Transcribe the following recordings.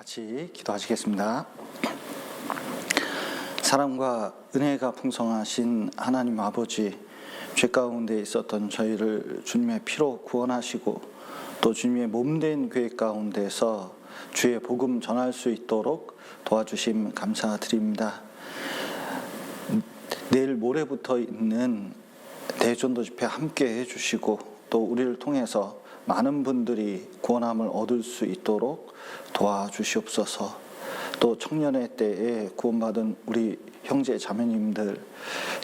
같이 기도하시겠습니다. 사랑과 은혜가 풍성하신 하나님 아버지, 죄 가운데 있었던 저희를 주님의 피로 구원하시고 또 주님의 몸된 교회 가운데서 주의 복음 전할 수 있도록 도와주심 감사드립니다. 내일 모레부터 있는 대전도 집회 함께 해주시고 또 우리를 통해서 많은 분들이 구원함을 얻을 수 있도록 도와주시옵소서. 또 청년의 때에 구원받은 우리 형제 자매님들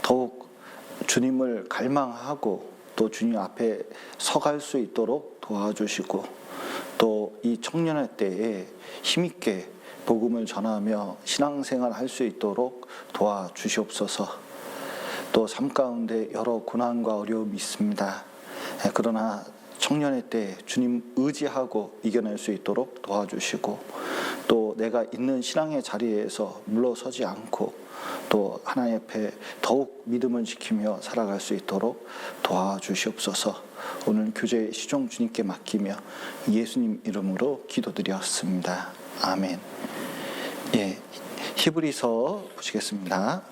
더욱 주님을 갈망하고 또 주님 앞에 서갈 수 있도록 도와주시고 또 이 청년의 때에 힘있게 복음을 전하며 신앙생활 할 수 있도록 도와주시옵소서. 또 삶 가운데 여러 고난과 어려움이 있습니다. 그러나 청년의 때 주님 의지하고 이겨낼 수 있도록 도와주시고 또 내가 있는 신앙의 자리에서 물러서지 않고 또 하나님 앞에 더욱 믿음을 지키며 살아갈 수 있도록 도와주시옵소서. 오늘 교제 시종 주님께 맡기며 예수님 이름으로 기도드렸습니다. 아멘. 히브리서 보시겠습니다.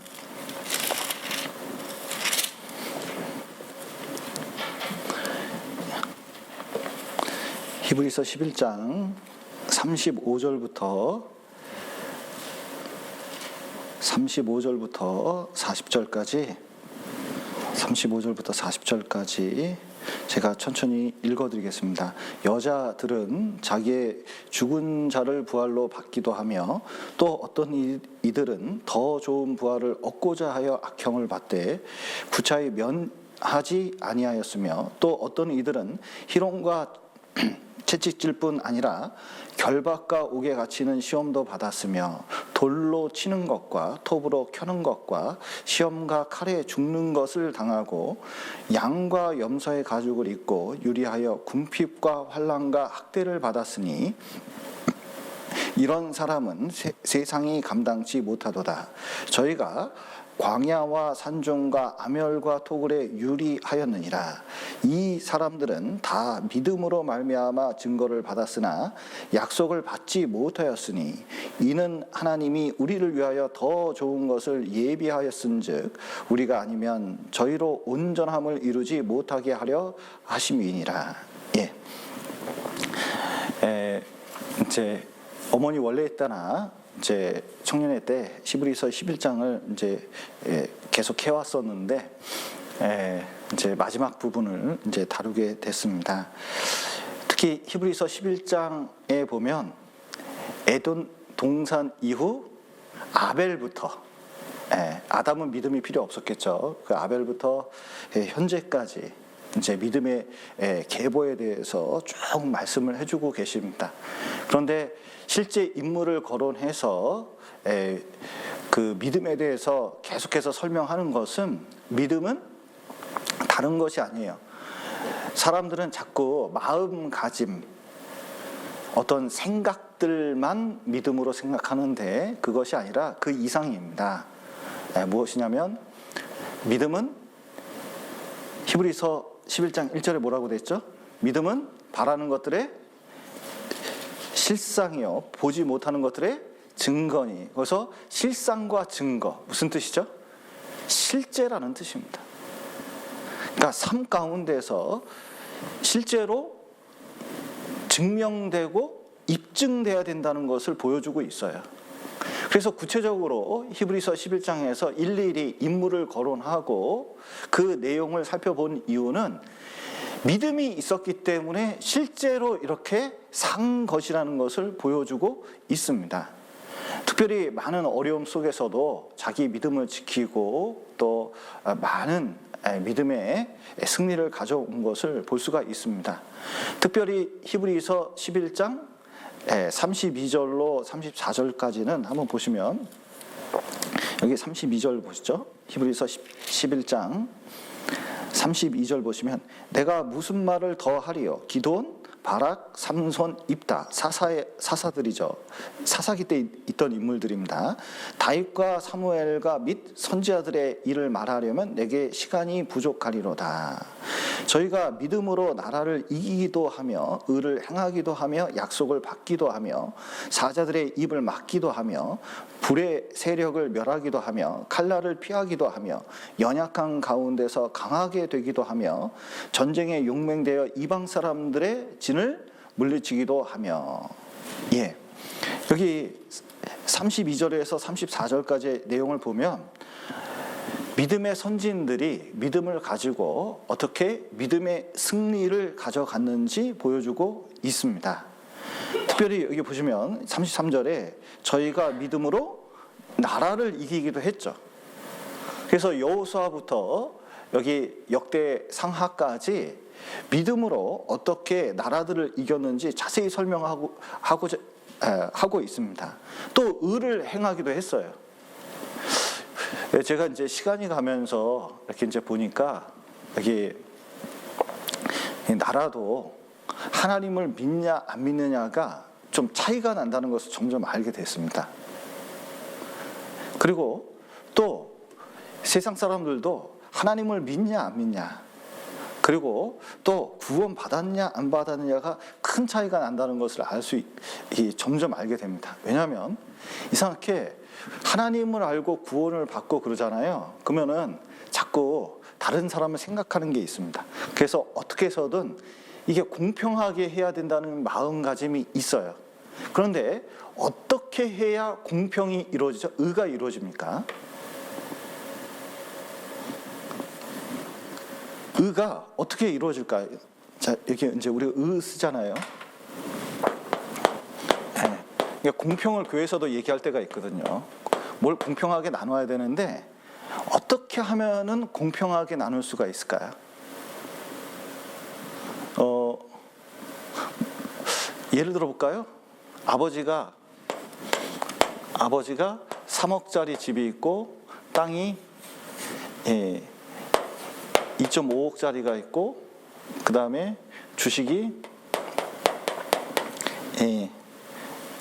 히브리서 11장 35절부터 40절까지 제가 천천히 읽어드리겠습니다. 여자들은 자기의 죽은 자를 부활로 받기도 하며 또 어떤 이들은 더 좋은 부활을 얻고자 하여 악형을 받되 구차히 면하지 아니하였으며 또 어떤 이들은 희롱과 채찍질 뿐 아니라 결박과 옥에 갇히는 시험도 받았으며 돌로 치는 것과 톱으로 켜는 것과 시험과 칼에 죽는 것을 당하고 양과 염소의 가죽을 입고 유리하여 궁핍과 환난과 학대를 받았으니 이런 사람은 세상이 감당치 못하도다. 저희가 광야와 산중과 암열과 토굴에 유리하였느니라. 이 사람들은 다 믿음으로 말미암아 증거를 받았으나 약속을 받지 못하였으니 이는 하나님이 우리를 위하여 더 좋은 것을 예비하였은즉 우리가 아니면 저희로 온전함을 이루지 못하게 하려 하심이니라. 이제 어머니 원래 있다나 이제 청년회 때 히브리서 11장을 이제 계속 해왔었는데 이제 마지막 부분을 이제 다루게 됐습니다. 특히 히브리서 11장에 보면 에돔 동산 이후 아벨부터 아담은 믿음이 필요 없었겠죠. 그 아벨부터 현재까지 이제 믿음의 계보에 대해서 쭉 말씀을 해주고 계십니다. 그런데 실제 인물을 거론해서 그 믿음에 대해서 계속해서 설명하는 것은 믿음은 다른 것이 아니에요. 사람들은 자꾸 마음가짐, 어떤 생각들만 믿음으로 생각하는데 그것이 아니라 그 이상입니다. 무엇이냐면 믿음은 히브리서 11장 1절에 뭐라고 됐죠? 믿음은 바라는 것들의 실상이요 보지 못하는 것들의 증거니. 그래서 실상과 증거 무슨 뜻이죠? 실제라는 뜻입니다. 그러니까 삶 가운데서 실제로 증명되고 입증돼야 된다는 것을 보여주고 있어요. 그래서 구체적으로 히브리서 11장에서 일일이 인물을 거론하고 그 내용을 살펴본 이유는 믿음이 있었기 때문에 실제로 이렇게 산 것이라는 것을 보여주고 있습니다. 특별히 많은 어려움 속에서도 자기 믿음을 지키고 또 많은 믿음의 승리를 가져온 것을 볼 수가 있습니다. 특별히 히브리서 11장 32절로 34절까지는 한번 보시면 여기 32절 보시죠. 히브리서 11장 32절 보시면 내가 무슨 말을 더 하리요? 기드온 바락, 삼손, 입다, 사사들이죠. 사사기 때 있던 인물들입니다. 다윗과 사무엘과 및 선지자들의 일을 말하려면 내게 시간이 부족하리로다. 저희가 믿음으로 나라를 이기기도 하며 의를 행하기도 하며 약속을 받기도 하며 사자들의 입을 막기도 하며 불의 세력을 멸하기도 하며 칼날을 피하기도 하며 연약한 가운데서 강하게 되기도 하며 전쟁에 용맹되어 이방 사람들의 진을 물리치기도 하며. 여기 32절에서 34절까지의 내용을 보면 믿음의 선진들이 믿음을 가지고 어떻게 믿음의 승리를 가져갔는지 보여주고 있습니다. 특별히 여기 보시면 33절에 저희가 믿음으로 나라를 이기기도 했죠. 그래서 여호수아부터 여기 역대 상하까지 믿음으로 어떻게 나라들을 이겼는지 자세히 설명하고 있습니다. 또 의를 행하기도 했어요. 제가 이제 시간이 가면서 이렇게 이제 보니까 여기 나라도 하나님을 믿냐 안 믿느냐가 좀 차이가 난다는 것을 점점 알게 됐습니다. 그리고 또 세상 사람들도 하나님을 믿냐 안 믿냐, 그리고 또 구원 받았냐 안 받았느냐가 큰 차이가 난다는 것을 점점 알게 됩니다. 왜냐하면 이상하게 하나님을 알고 구원을 받고 그러잖아요. 그러면은 자꾸 다른 사람을 생각하는 게 있습니다. 그래서 어떻게 해서든 이게 공평하게 해야 된다는 마음가짐이 있어요. 그런데 어떻게 해야 공평이 이루어지죠? 의가 이루어집니까? 의가 어떻게 이루어질까요? 자, 여기 이제 우리가 의 쓰잖아요. 그러니까 공평을 교회에서도 얘기할 때가 있거든요. 뭘 공평하게 나눠야 되는데 어떻게 하면은 공평하게 나눌 수가 있을까요? 예를 들어 볼까요? 아버지가 3억짜리 집이 있고 땅이 2.5억짜리가 있고 그 다음에 주식이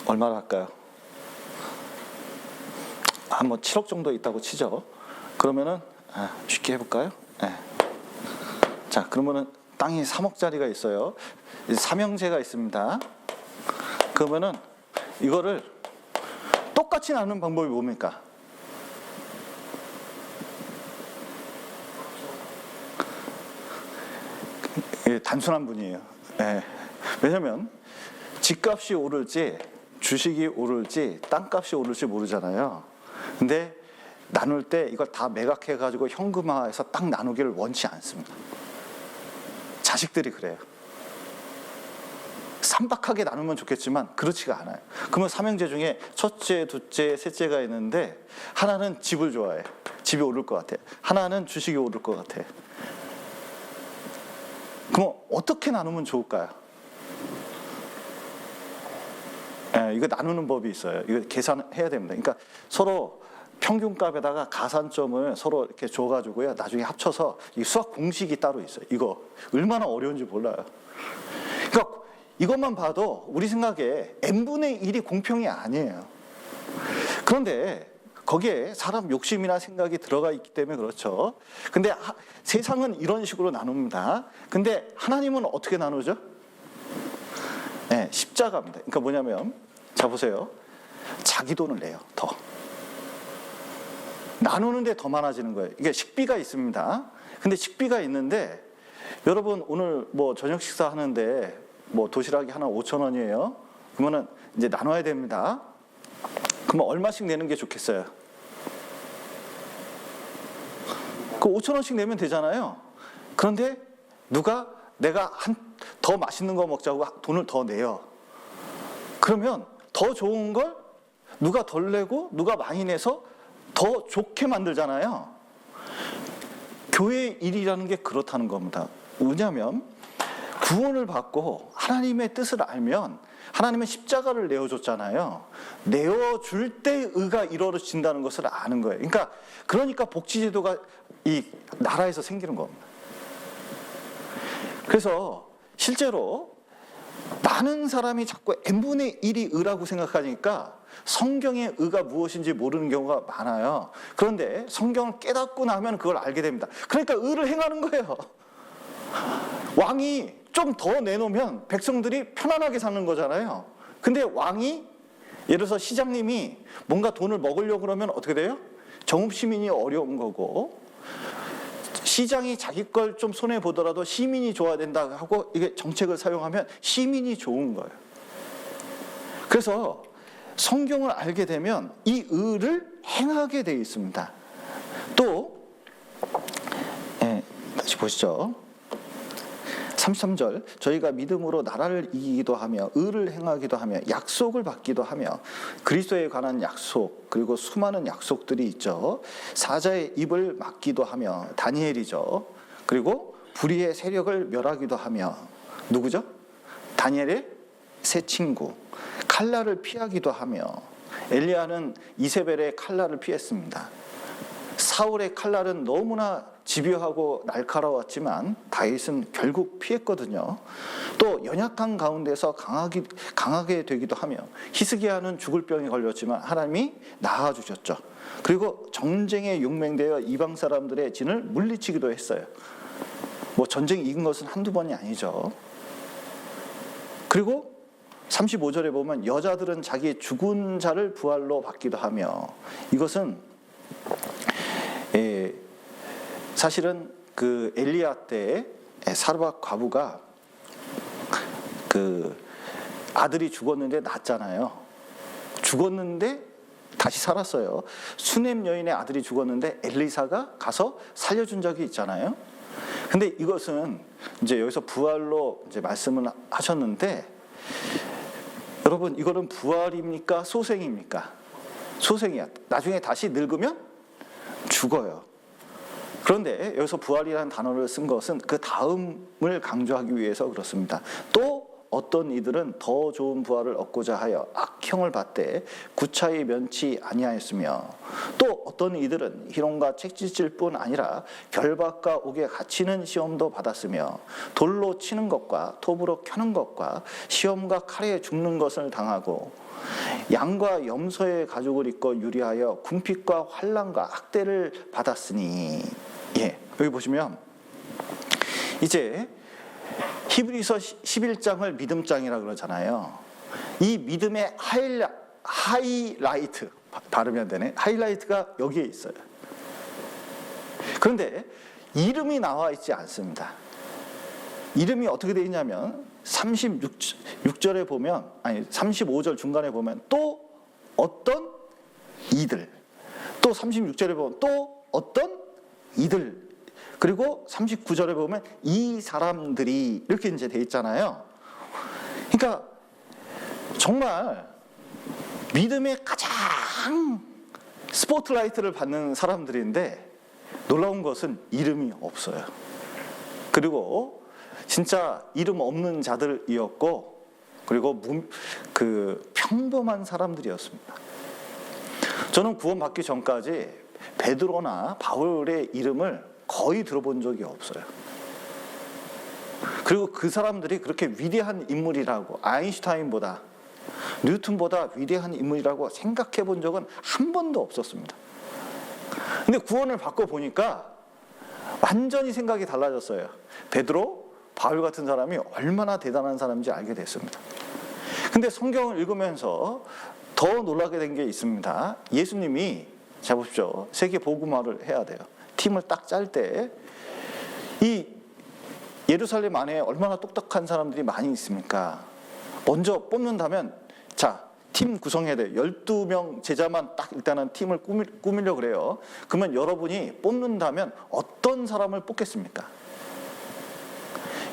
얼마나 할까요? 한 7억 정도 있다고 치죠. 그러면은 쉽게 해볼까요? 자, 그러면은 땅이 3억짜리가 있어요. 삼형제가 있습니다. 그러면은 이거를 똑같이 나누는 방법이 뭡니까? 단순한 분이에요. 왜냐하면 집값이 오를지 주식이 오를지 땅값이 오를지 모르잖아요. 근데 나눌 때 이걸 다 매각해가지고 현금화해서 딱 나누기를 원치 않습니다. 자식들이 그래요. 쌈박하게 나누면 좋겠지만 그렇지가 않아요. 그러면 삼형제 중에 첫째, 둘째, 셋째가 있는데 하나는 집을 좋아해. 집이 오를 것 같아. 하나는 주식이 오를 것 같아. 그럼 어떻게 나누면 좋을까요? 이거 나누는 법이 있어요. 이거 계산해야 됩니다. 그러니까 서로 평균값에다가 가산점을 서로 이렇게 줘가지고요. 나중에 합쳐서 이 수학 공식이 따로 있어요. 이거 얼마나 어려운지 몰라요. 그러니까 이것만 봐도 우리 생각에 n분의 1이 공평이 아니에요. 그런데 거기에 사람 욕심이나 생각이 들어가 있기 때문에 그렇죠. 근데 세상은 이런 식으로 나눕니다. 근데 하나님은 어떻게 나누죠? 십자가입니다. 그러니까 뭐냐면, 자 보세요. 자기 돈을 내요. 더. 나누는데 더 많아지는 거예요. 이게 식비가 있습니다. 근데 식비가 있는데 여러분 오늘 저녁 식사 하는데 도시락이 하나 5,000원이에요. 그러면은 이제 나눠야 됩니다. 그러면 얼마씩 내는 게 좋겠어요? 그 5,000원씩 내면 되잖아요. 그런데 내가 더 맛있는 거 먹자고 돈을 더 내요. 그러면 더 좋은 걸 누가 덜 내고 누가 많이 내서 더 좋게 만들잖아요. 교회의 일이라는 게 그렇다는 겁니다. 왜냐하면 구원을 받고 하나님의 뜻을 알면 하나님의 십자가를 내어줬잖아요. 내어줄 때 의가 이루어진다는 것을 아는 거예요. 그러니까 복지제도가 이 나라에서 생기는 겁니다. 그래서 실제로 많은 사람이 자꾸 n분의 1이 의라고 생각하니까 성경의 의가 무엇인지 모르는 경우가 많아요. 그런데 성경을 깨닫고 나면 그걸 알게 됩니다. 그러니까 의를 행하는 거예요. 왕이 좀 더 내놓으면 백성들이 편안하게 사는 거잖아요. 근데 왕이, 예를 들어서 시장님이 뭔가 돈을 먹으려고 그러면 어떻게 돼요? 정읍시민이 어려운 거고, 시장이 자기 걸 좀 손해보더라도 시민이 좋아야 된다 하고 이게 정책을 사용하면 시민이 좋은 거예요. 그래서 성경을 알게 되면 이 의를 행하게 되어 있습니다. 또 다시 보시죠. 33절, 저희가 믿음으로 나라를 이기기도 하며 의를 행하기도 하며 약속을 받기도 하며, 그리스도에 관한 약속, 그리고 수많은 약속들이 있죠. 사자의 입을 막기도 하며, 다니엘이죠. 그리고 불의의 세력을 멸하기도 하며, 누구죠? 다니엘의 새 친구. 칼날을 피하기도 하며, 엘리야는 이세벨의 칼날을 피했습니다. 사울의 칼날은 너무나 집요하고 날카로웠지만 다윗은 결국 피했거든요. 또 연약한 가운데서 강하게 되기도 하며, 히스기야는 죽을 병에 걸렸지만 하나님이 나아주셨죠. 그리고 전쟁에 용맹되어 이방 사람들의 진을 물리치기도 했어요. 뭐 전쟁 이긴 것은 한두 번이 아니죠. 그리고 35절에 보면 여자들은 자기 죽은 자를 부활로 받기도 하며, 이것은 사실은 그 엘리야 때 사르밧 과부가 그 아들이 죽었는데 낳았잖아요. 죽었는데 다시 살았어요. 수넴 여인의 아들이 죽었는데 엘리사가 가서 살려준 적이 있잖아요. 근데 이것은 이제 여기서 부활로 이제 말씀을 하셨는데, 여러분 이거는 부활입니까? 소생입니까? 소생이야. 나중에 다시 늙으면 죽어요. 그런데 여기서 부활이라는 단어를 쓴 것은 그 다음을 강조하기 위해서 그렇습니다. 또 어떤 이들은 더 좋은 부활을 얻고자 하여 악형을 받되 구차히 면치 아니하였으며, 또 어떤 이들은 희롱과 책짓질 뿐 아니라 결박과 옥에 갇히는 시험도 받았으며, 돌로 치는 것과 톱으로 켜는 것과 시험과 칼에 죽는 것을 당하고, 양과 염소의 가죽을 입고 유리하여 궁핍과 환난과 학대를 받았으니. 여기 보시면 이제 히브리서 11장을 믿음장이라고 그러잖아요. 이 믿음의 하이라이트, 발음이 안 되네. 하이라이트가 여기에 있어요. 그런데 이름이 나와 있지 않습니다. 이름이 어떻게 되어 있냐면 36절에 보면, 아니 35절 중간에 보면 또 어떤 이들, 또 36절에 보면 또 어떤 이들, 그리고 39절에 보면 이 사람들이, 이렇게 이제 돼 있잖아요. 그러니까 정말 믿음의 가장 스포트라이트를 받는 사람들인데, 놀라운 것은 이름이 없어요. 그리고 진짜 이름 없는 자들이었고, 그리고 평범한 사람들이었습니다. 저는 구원받기 전까지 베드로나 바울의 이름을 거의 들어본 적이 없어요. 그리고 그 사람들이 그렇게 위대한 인물이라고, 아인슈타인보다, 뉴턴보다 위대한 인물이라고 생각해 본 적은 한 번도 없었습니다. 근데 구원을 받고 보니까 완전히 생각이 달라졌어요. 베드로, 바울 같은 사람이 얼마나 대단한 사람인지 알게 됐습니다. 근데 성경을 읽으면서 더 놀라게 된 게 있습니다. 예수님이, 자 보십시오. 세계 복음화를 해야 돼요. 팀을 딱 짤 때 이 예루살렘 안에 얼마나 똑똑한 사람들이 많이 있습니까? 먼저 뽑는다면, 자, 팀 구성해야 돼요. 12명 제자만 딱 일단은 팀을 꾸미려고 그래요. 그러면 여러분이 뽑는다면 어떤 사람을 뽑겠습니까?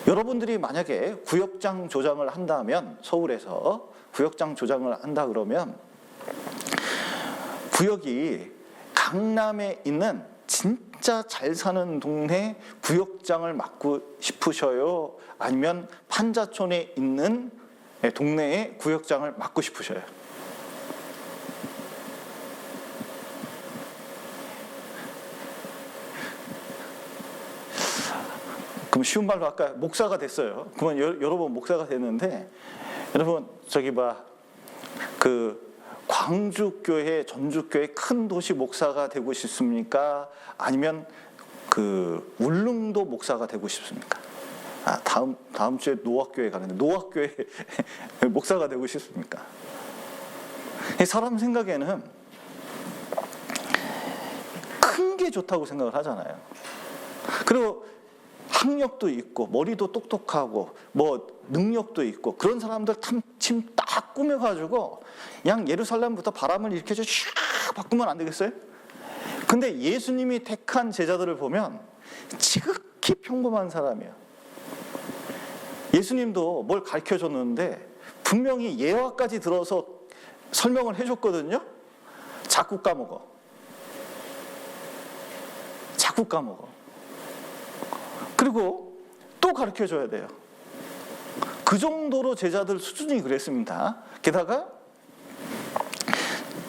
여러분들이 만약에 구역장 조장을 한다면, 서울에서 구역장 조장을 한다 그러면, 구역이 강남에 있는 진짜 잘 사는 동네 구역장을 맡고 싶으셔요? 아니면 판자촌에 있는 동네의 구역장을 맡고 싶으셔요? 그럼 쉬운 말로 할까요? 목사가 됐어요. 그러면 여러분 목사가 됐는데, 여러분 그 광주교회, 전주교회 큰 도시 목사가 되고 싶습니까? 아니면 그 울릉도 목사가 되고 싶습니까? 다음 주에 노학교회 가는데 노학교회 목사가 되고 싶습니까? 사람 생각에는 큰 게 좋다고 생각을 하잖아요. 그리고 학력도 있고 머리도 똑똑하고 뭐 능력도 있고 그런 사람들 탐침 딱 꾸며가지고 그냥 예루살렘부터 바람을 일으켜서 샥 바꾸면 안 되겠어요? 근데 예수님이 택한 제자들을 보면 지극히 평범한 사람이에요. 예수님도 뭘 가르쳐줬는데 분명히 예화까지 들어서 설명을 해줬거든요. 자꾸 까먹어. 그리고 또 가르쳐줘야 돼요. 그 정도로 제자들 수준이 그랬습니다. 게다가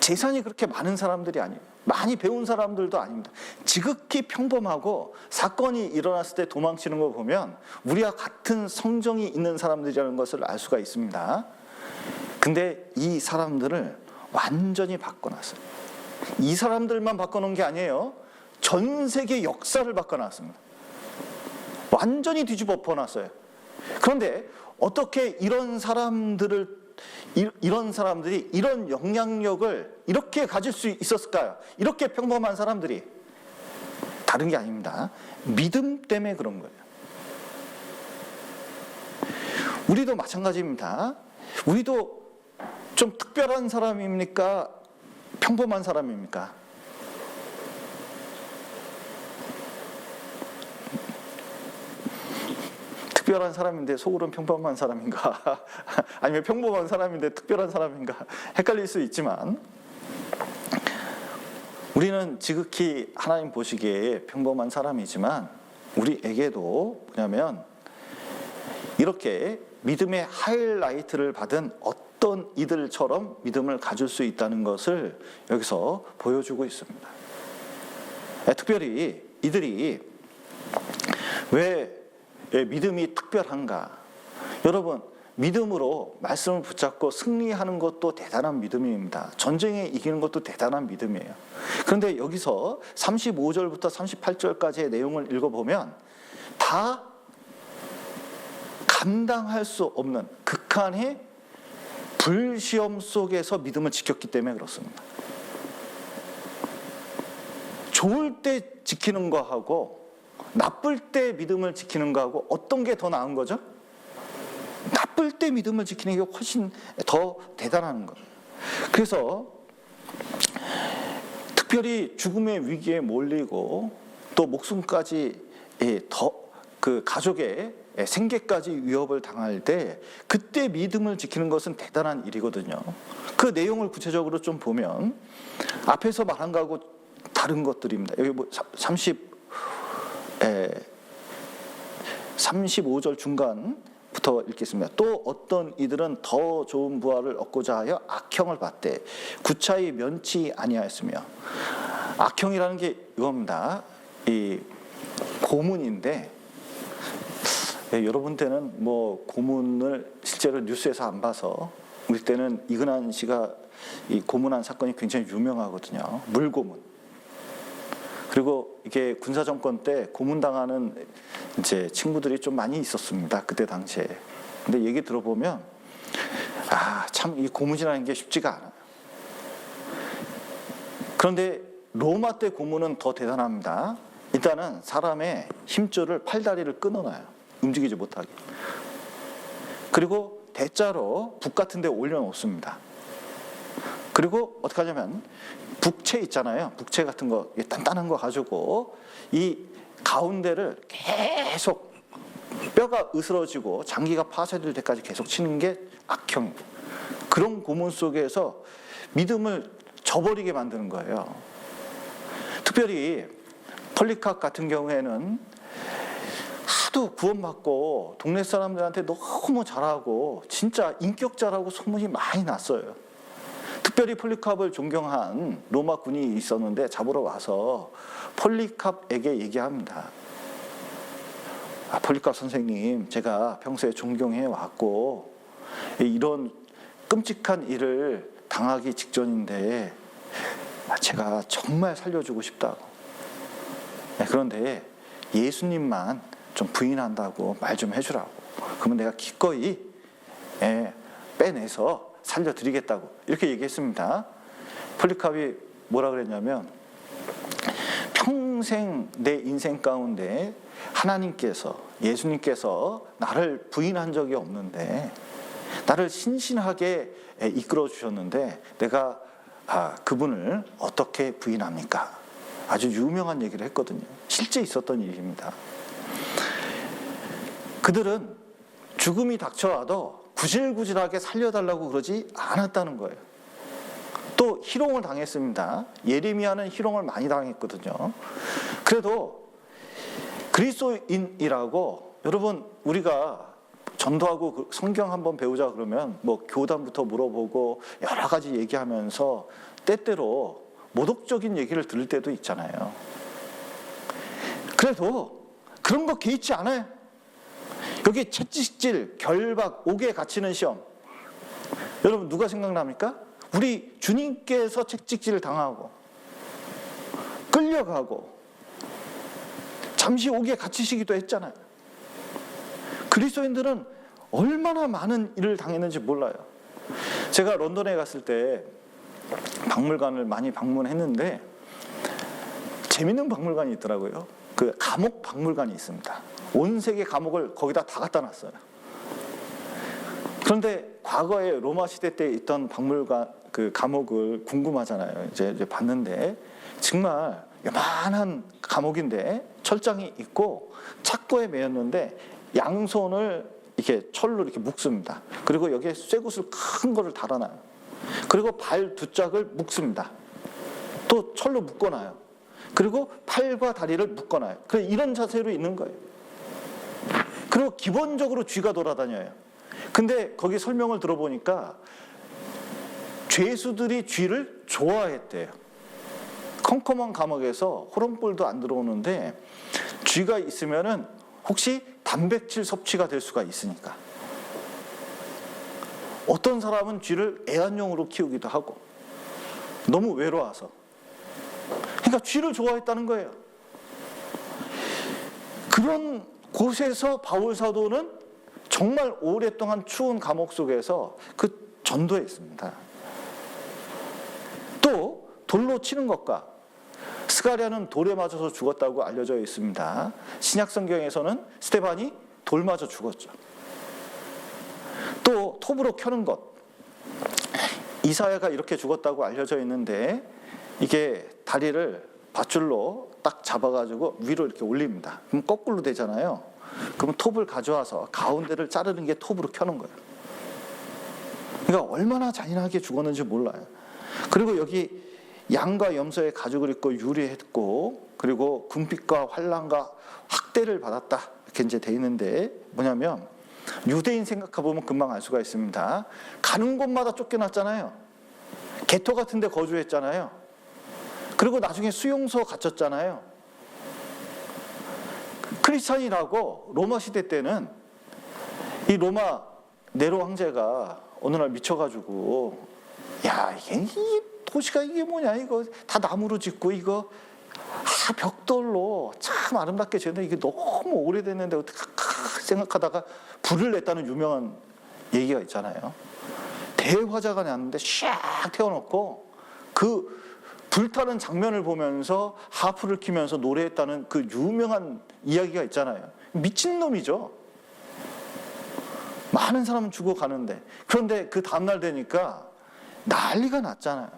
재산이 그렇게 많은 사람들이 아니에요. 많이 배운 사람들도 아닙니다. 지극히 평범하고 사건이 일어났을 때 도망치는 거 보면 우리와 같은 성정이 있는 사람들이라는 것을 알 수가 있습니다. 근데 이 사람들을 완전히 바꿔놨어요. 이 사람들만 바꿔놓은 게 아니에요. 전 세계 역사를 바꿔놨습니다. 완전히 뒤집어 엎어놨어요. 그런데 어떻게 이런 사람들이 이런 영향력을 이렇게 가질 수 있었을까요? 이렇게 평범한 사람들이. 다른 게 아닙니다. 믿음 때문에 그런 거예요. 우리도 마찬가지입니다. 우리도 좀 특별한 사람입니까? 평범한 사람입니까? 특별한 사람인데 속으로는 평범한 사람인가? 아니면 평범한 사람인데 특별한 사람인가? 헷갈릴 수 있지만 우리는 지극히 하나님 보시기에 평범한 사람이지만 우리에게도 뭐냐면 이렇게 믿음의 하이라이트를 받은 어떤 이들처럼 믿음을 가질 수 있다는 것을 여기서 보여주고 있습니다. 특별히 이들이 왜 믿음이 특별한가? 여러분, 믿음으로 말씀을 붙잡고 승리하는 것도 대단한 믿음입니다. 전쟁에 이기는 것도 대단한 믿음이에요. 그런데 여기서 35절부터 38절까지의 내용을 읽어보면 다 감당할 수 없는 극한의 불시험 속에서 믿음을 지켰기 때문에 그렇습니다. 좋을 때 지키는 거하고 나쁠 때 믿음을 지키는 거하고 어떤 게 더 나은 거죠? 나쁠 때 믿음을 지키는 게 훨씬 더 대단한 거예요. 그래서 특별히 죽음의 위기에 몰리고 또 목숨까지 그 가족의 생계까지 위협을 당할 때 그때 믿음을 지키는 것은 대단한 일이거든요. 그 내용을 구체적으로 좀 보면 앞에서 말한 거하고 다른 것들입니다. 여기 뭐 35절 중간부터 읽겠습니다. 또 어떤 이들은 더 좋은 부활을 얻고자 하여 악형을 받되 구차히 면치 아니하였으며, 악형이라는 게 이겁니다. 이 고문인데 여러분 때는 뭐 고문을 실제로 뉴스에서 안 봐서 우리 때는 이근한 씨가 이 고문한 사건이 굉장히 유명하거든요. 물고문. 그리고 이게 군사정권 때 고문당하는 이제 친구들이 좀 많이 있었습니다. 그때 당시에. 근데 얘기 들어보면 참 이 고문이라는 게 쉽지가 않아요. 그런데 로마 때 고문은 더 대단합니다. 일단은 사람의 힘줄을 팔다리를 끊어놔요. 움직이지 못하게. 그리고 대자로 북 같은 데 올려놓습니다. 그리고 어떻게 하냐면 북채 있잖아요. 북채 같은 거, 단단한 거 가지고 이 가운데를 계속 뼈가 으스러지고 장기가 파쇄될 때까지 계속 치는 게 악형이에요. 그런 고문 속에서 믿음을 저버리게 만드는 거예요. 특별히 폴리캅 같은 경우에는 하도 구원받고 동네 사람들한테 너무 잘하고 진짜 인격자라고 소문이 많이 났어요. 특별히 폴리캅을 존경한 로마 군이 있었는데 잡으러 와서 폴리캅에게 얘기합니다. 폴리캅 선생님, 제가 평소에 존경해 왔고 이런 끔찍한 일을 당하기 직전인데 제가 정말 살려주고 싶다고. 그런데 예수님만 좀 부인한다고 말 좀 해주라고. 그러면 내가 기꺼이 빼내서 살려드리겠다고 이렇게 얘기했습니다. 폴리카비 뭐라 그랬냐면, 평생 내 인생 가운데 하나님께서, 예수님께서 나를 부인한 적이 없는데, 나를 신신하게 이끌어 주셨는데 내가 그분을 어떻게 부인합니까? 아주 유명한 얘기를 했거든요. 실제 있었던 일입니다. 그들은 죽음이 닥쳐와도 구질구질하게 살려달라고 그러지 않았다는 거예요. 또 희롱을 당했습니다. 예레미야는 희롱을 많이 당했거든요. 그래도 그리스도인이라고, 여러분 우리가 전도하고 성경 한번 배우자 그러면 뭐 교단부터 물어보고 여러 가지 얘기하면서 때때로 모독적인 얘기를 들을 때도 있잖아요. 그래도 그런 거 개의치 않아요. 여기 채찍질, 결박, 옥에 갇히는 시험, 여러분 누가 생각납니까? 우리 주님께서 채찍질을 당하고 끌려가고 잠시 옥에 갇히시기도 했잖아요. 그리스도인들은 얼마나 많은 일을 당했는지 몰라요. 제가 런던에 갔을 때 박물관을 많이 방문했는데 재밌는 박물관이 있더라고요. 그 감옥 박물관이 있습니다. 온 세계 감옥을 거기다 다 갖다 놨어요. 그런데 과거에 로마 시대 때 있던 박물관 그 감옥을 궁금하잖아요. 이제 봤는데 정말 요만한 감옥인데 철장이 있고 착고에 매였는데 양손을 이렇게 철로 이렇게 묶습니다. 그리고 여기에 쇠구슬 큰 거를 달아놔요. 그리고 발 두 짝을 묶습니다. 또 철로 묶어놔요. 그리고 팔과 다리를 묶어놔요. 그래서 이런 자세로 있는 거예요. 그리고 기본적으로 쥐가 돌아다녀요. 근데 거기 설명을 들어보니까 죄수들이 쥐를 좋아했대요. 컴컴한 감옥에서 호롱불도 안 들어오는데 쥐가 있으면은 혹시 단백질 섭취가 될 수가 있으니까. 어떤 사람은 쥐를 애완용으로 키우기도 하고 너무 외로워서. 그러니까 쥐를 좋아했다는 거예요. 그런 곳에서 바울 사도는 정말 오랫동안 추운 감옥 속에서 그 전도했습니다. 또 돌로 치는 것과 스가랴는 돌에 맞아서 죽었다고 알려져 있습니다. 신약 성경에서는 스데반이 돌 맞아 죽었죠. 또 톱으로 켜는 것, 이사야가 이렇게 죽었다고 알려져 있는데 이게 다리를 밧줄로 딱 잡아가지고 위로 이렇게 올립니다. 그럼 거꾸로 되잖아요. 그럼 톱을 가져와서 가운데를 자르는 게 톱으로 켜는 거예요. 그러니까 얼마나 잔인하게 죽었는지 몰라요. 그리고 여기 양과 염소의 가죽을 입고 유리했고, 그리고 궁핍과 환난과 학대를 받았다 이렇게 이제 돼 있는데, 뭐냐면 유대인 생각해보면 금방 알 수가 있습니다. 가는 곳마다 쫓겨났잖아요. 개토 같은 데 거주했잖아요. 그리고 나중에 수용소 갇혔잖아요. 크리스찬이라고 로마 시대 때는 이 로마 네로 황제가 어느 날 미쳐가지고, 야, 이 도시가 이게 뭐냐, 이거 다 나무로 짓고 이거 벽돌로 참 아름답게 지었는데 이게 너무 오래됐는데 어떻게 생각하다가 불을 냈다는 유명한 얘기가 있잖아요. 대화자가 났는데 샥 태워놓고 그 불타는 장면을 보면서 하프를 키면서 노래했다는 그 유명한 이야기가 있잖아요. 미친놈이죠. 많은 사람은 죽어가는데, 그런데 그 다음날 되니까 난리가 났잖아요.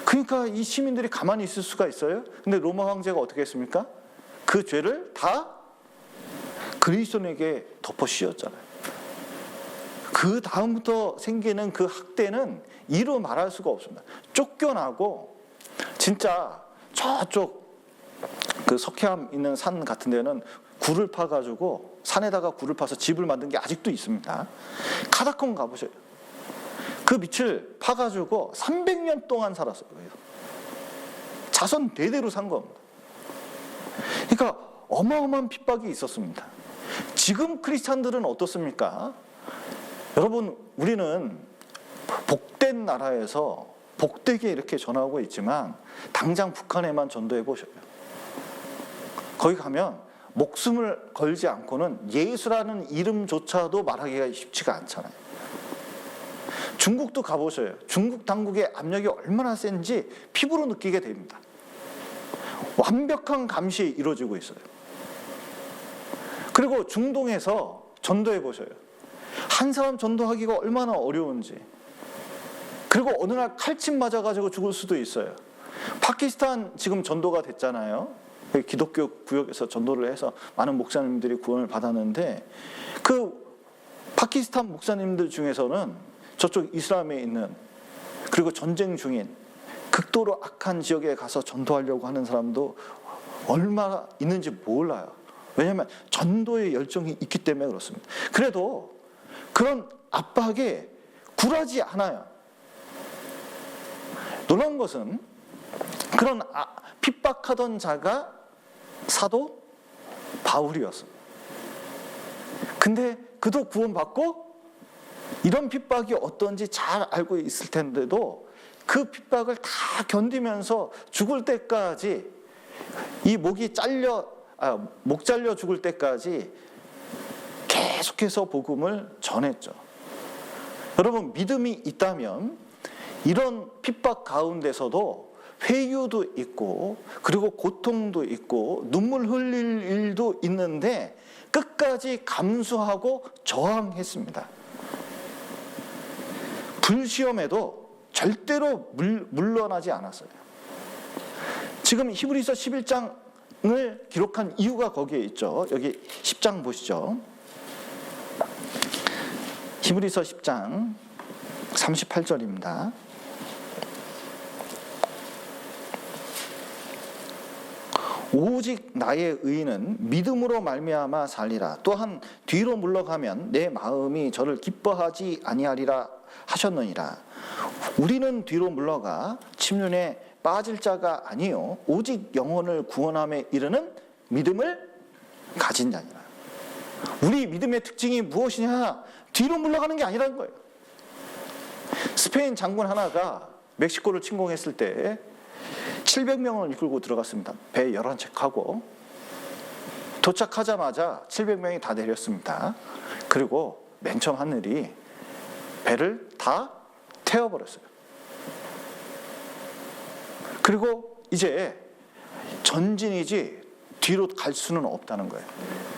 그러니까 이 시민들이 가만히 있을 수가 있어요? 근데 로마 황제가 어떻게 했습니까? 그 죄를 다 그리스도인에게 덮어 씌웠잖아요. 그 다음부터 생기는 그 학대는 이루 말할 수가 없습니다. 쫓겨나고, 진짜 저쪽 그 석회암 있는 산 같은 데는 굴을 파가지고 산에다가 굴을 파서 집을 만든 게 아직도 있습니다. 카타콤 가보셔요. 그 밑을 파가지고 300년 동안 살았어요. 자손 대대로 산 겁니다. 그러니까 어마어마한 핍박이 있었습니다. 지금 크리스찬들은 어떻습니까? 여러분, 우리는 복된 나라에서 복되게 이렇게 전하고 있지만 당장 북한에만 전도해 보셔요. 거기 가면 목숨을 걸지 않고는 예수라는 이름조차도 말하기가 쉽지가 않잖아요. 중국도 가보셔요. 중국 당국의 압력이 얼마나 센지 피부로 느끼게 됩니다. 완벽한 감시 이루어지고 있어요. 그리고 중동에서 전도해 보셔요. 한 사람 전도하기가 얼마나 어려운지. 그리고 어느 날 칼침 맞아가지고 죽을 수도 있어요. 파키스탄 지금 전도가 됐잖아요. 기독교 구역에서 전도를 해서 많은 목사님들이 구원을 받았는데, 그 파키스탄 목사님들 중에서는 저쪽 이슬람에 있는, 그리고 전쟁 중인 극도로 악한 지역에 가서 전도하려고 하는 사람도 얼마나 있는지 몰라요. 왜냐하면 전도의 열정이 있기 때문에 그렇습니다. 그래도 그런 압박에 굴하지 않아요. 놀라운 것은 그런 핍박하던 자가 사도 바울이었습니다. 근데 그도 구원받고 이런 핍박이 어떤지 잘 알고 있을 텐데도 그 핍박을 다 견디면서 죽을 때까지, 이 목 잘려 죽을 때까지 계속해서 복음을 전했죠. 여러분, 믿음이 있다면 이런 핍박 가운데서도 회유도 있고, 그리고 고통도 있고, 눈물 흘릴 일도 있는데 끝까지 감수하고 저항했습니다. 불시험에도 절대로 물러나지 않았어요. 지금 히브리서 11장을 기록한 이유가 거기에 있죠. 여기 10장 보시죠. 히브리서 10장 38절입니다. 오직 나의 의인은 믿음으로 말미암아 살리라. 또한 뒤로 물러가면 내 마음이 저를 기뻐하지 아니하리라 하셨느니라. 우리는 뒤로 물러가 침륜에 빠질 자가 아니요 오직 영혼을 구원함에 이르는 믿음을 가진 자니라. 우리 믿음의 특징이 무엇이냐? 뒤로 물러가는 게 아니라는 거예요. 스페인 장군 하나가 멕시코를 침공했을 때 700명을 이끌고 들어갔습니다. 배 11척하고 도착하자마자 700명이 다 내렸습니다. 그리고 맨 처음 하늘이 배를 다 태워버렸어요. 그리고 이제 전진이지 뒤로 갈 수는 없다는 거예요.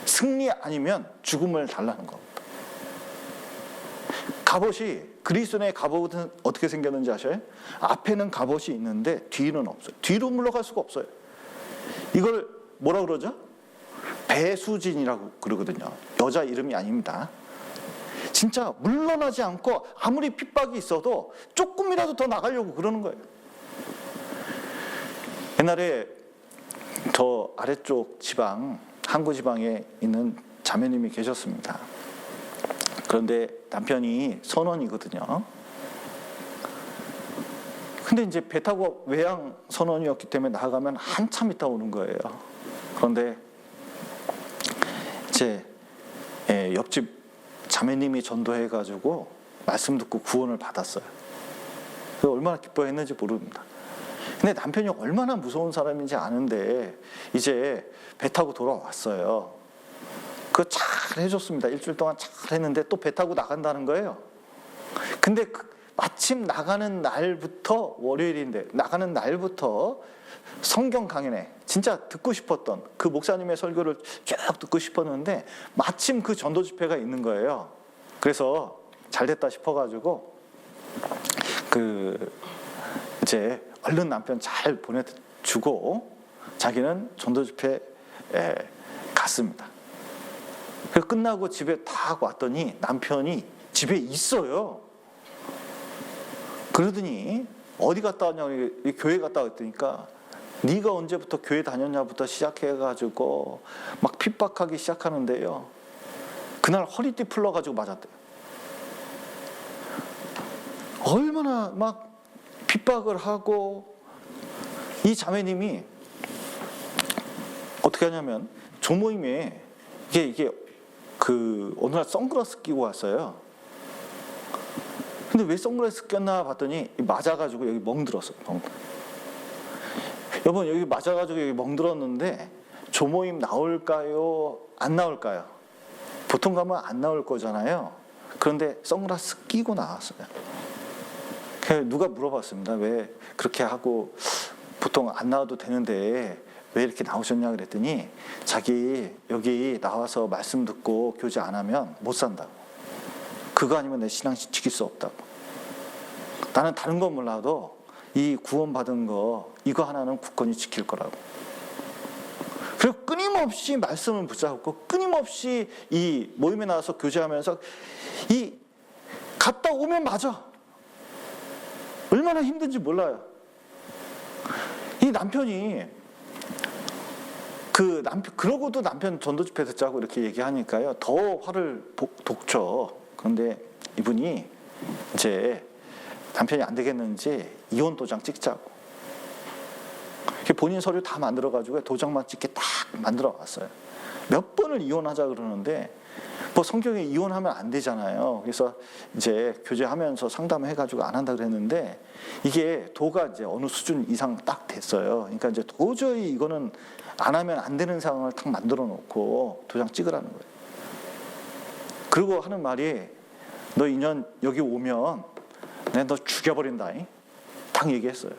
승리 아니면 죽음을 달라는 겁니다. 갑옷이, 그리스도의 갑옷은 어떻게 생겼는지 아셔요? 앞에는 갑옷이 있는데 뒤는 없어요. 뒤로 물러갈 수가 없어요. 이걸 뭐라 그러죠? 배수진이라고 그러거든요. 여자 이름이 아닙니다. 진짜 물러나지 않고 아무리 핍박이 있어도 조금이라도 더 나가려고 그러는 거예요. 옛날에 저 아래쪽 지방, 항구 지방에 있는 자매님이 계셨습니다. 그런데 남편이 선원이거든요. 근데 이제 배 타고 외양 선원이었기 때문에 나가면 한참 있다 오는 거예요. 그런데 이제 옆집 자매님이 전도해가지고 말씀 듣고 구원을 받았어요. 얼마나 기뻐했는지 모릅니다. 근데 남편이 얼마나 무서운 사람인지 아는데 이제 배 타고 돌아왔어요. 그거 잘 해줬습니다. 일주일 동안 잘 했는데 또 배 타고 나간다는 거예요. 근데 마침 나가는 날부터, 월요일인데 나가는 날부터 성경 강연에 진짜 듣고 싶었던 그 목사님의 설교를 쭉 듣고 싶었는데 마침 그 전도 집회가 있는 거예요. 그래서 잘 됐다 싶어가지고 이제 얼른 남편 잘 보내주고 자기는 전도 집회에 갔습니다. 그래서 끝나고 집에 딱 왔더니 남편이 집에 있어요. 그러더니 어디 갔다 왔냐고, 교회 갔다 왔더니까 네가 언제부터 교회 다녔냐부터 시작해가지고 막 핍박하기 시작하는데요. 그날 허리띠 풀러가지고 맞았대요. 얼마나 막 핍박을 하고, 이 자매님이 어떻게 하냐면 조모임에 이게 어느 날 선글라스 끼고 왔어요. 근데 왜 선글라스 꼈나 봤더니 맞아가지고 여기 멍들었어요. 여러분, 여기 맞아가지고 여기 멍들었는데 조모임 나올까요? 안 나올까요? 보통 가면 안 나올 거잖아요. 그런데 선글라스 끼고 나왔어요. 누가 물어봤습니다. 왜 그렇게 하고 보통 안 나와도 되는데 왜 이렇게 나오셨냐 그랬더니 자기 여기 나와서 말씀 듣고 교제 안 하면 못 산다고. 그거 아니면 내 신앙 지킬 수 없다고. 나는 다른 건 몰라도 이 구원받은 거 이거 하나는 굳건히 지킬 거라고. 그리고 끊임없이 말씀을 붙잡고 끊임없이 이 모임에 나와서 교제하면서 이 갔다 오면 맞아. 얼마나 힘든지 몰라요. 이 남편이 그러고도 남편 전도 집회 듣자고 이렇게 얘기하니까요. 더 화를 돋죠. 그런데 이분이 이제 남편이 안 되겠는지 이혼 도장 찍자고. 본인 서류 다 만들어가지고 도장만 찍게 딱 만들어 왔어요. 몇 번을 이혼하자 그러는데 뭐 성경에 이혼하면 안 되잖아요. 그래서 이제 교제하면서 상담해가지고 안 한다 그랬는데 이게 도가 이제 어느 수준 이상 딱 됐어요. 그러니까 이제 도저히 이거는 안 하면 안 되는 상황을 딱 만들어 놓고 도장 찍으라는 거예요. 그리고 하는 말이 너 인연 여기 오면 내가 너 죽여버린다. 딱 얘기했어요.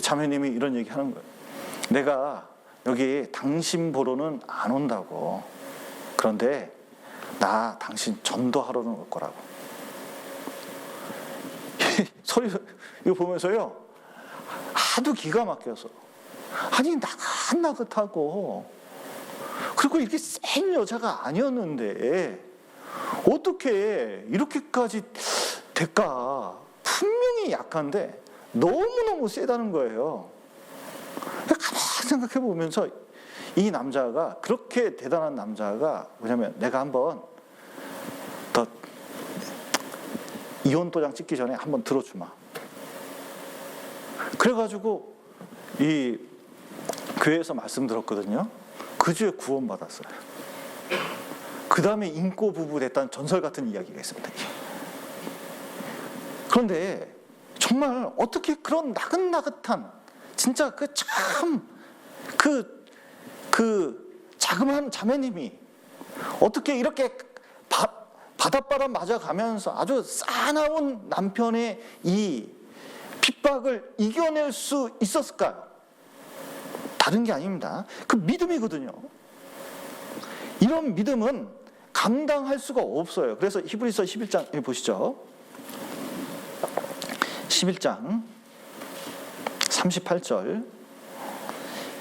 자매님이 이런 얘기 하는 거예요. 내가 여기 당신 보러는 안 온다고. 그런데 나 당신 전도하러는 올 거라고. 소리 이거 보면서요. 하도 기가 막혀서. 아니 나긋나긋하고 그리고 이렇게 센 여자가 아니었는데 어떻게 이렇게까지 될까? 분명히 약한데 너무너무 세다는 거예요. 가만히 생각해 보면서 이 남자가 그렇게 대단한 남자가 뭐냐면 내가 한번 더 이혼 도장 찍기 전에 한번 들어주마. 그래가지고 이 교회에서 말씀 들었거든요. 그 주에 구원받았어요. 그 다음에 인꼬 부부 됐다는 전설 같은 이야기가 있습니다. 그런데 정말 어떻게 그런 나긋나긋한 진짜 그 자그마한 자매님이 어떻게 이렇게 바닷바람 맞아가면서 아주 싸나운 남편의 이 핍박을 이겨낼 수 있었을까요? 다른 게 아닙니다. 그 믿음이거든요. 이런 믿음은 감당할 수가 없어요. 그래서 히브리서 11장 보시죠. 11장 38절.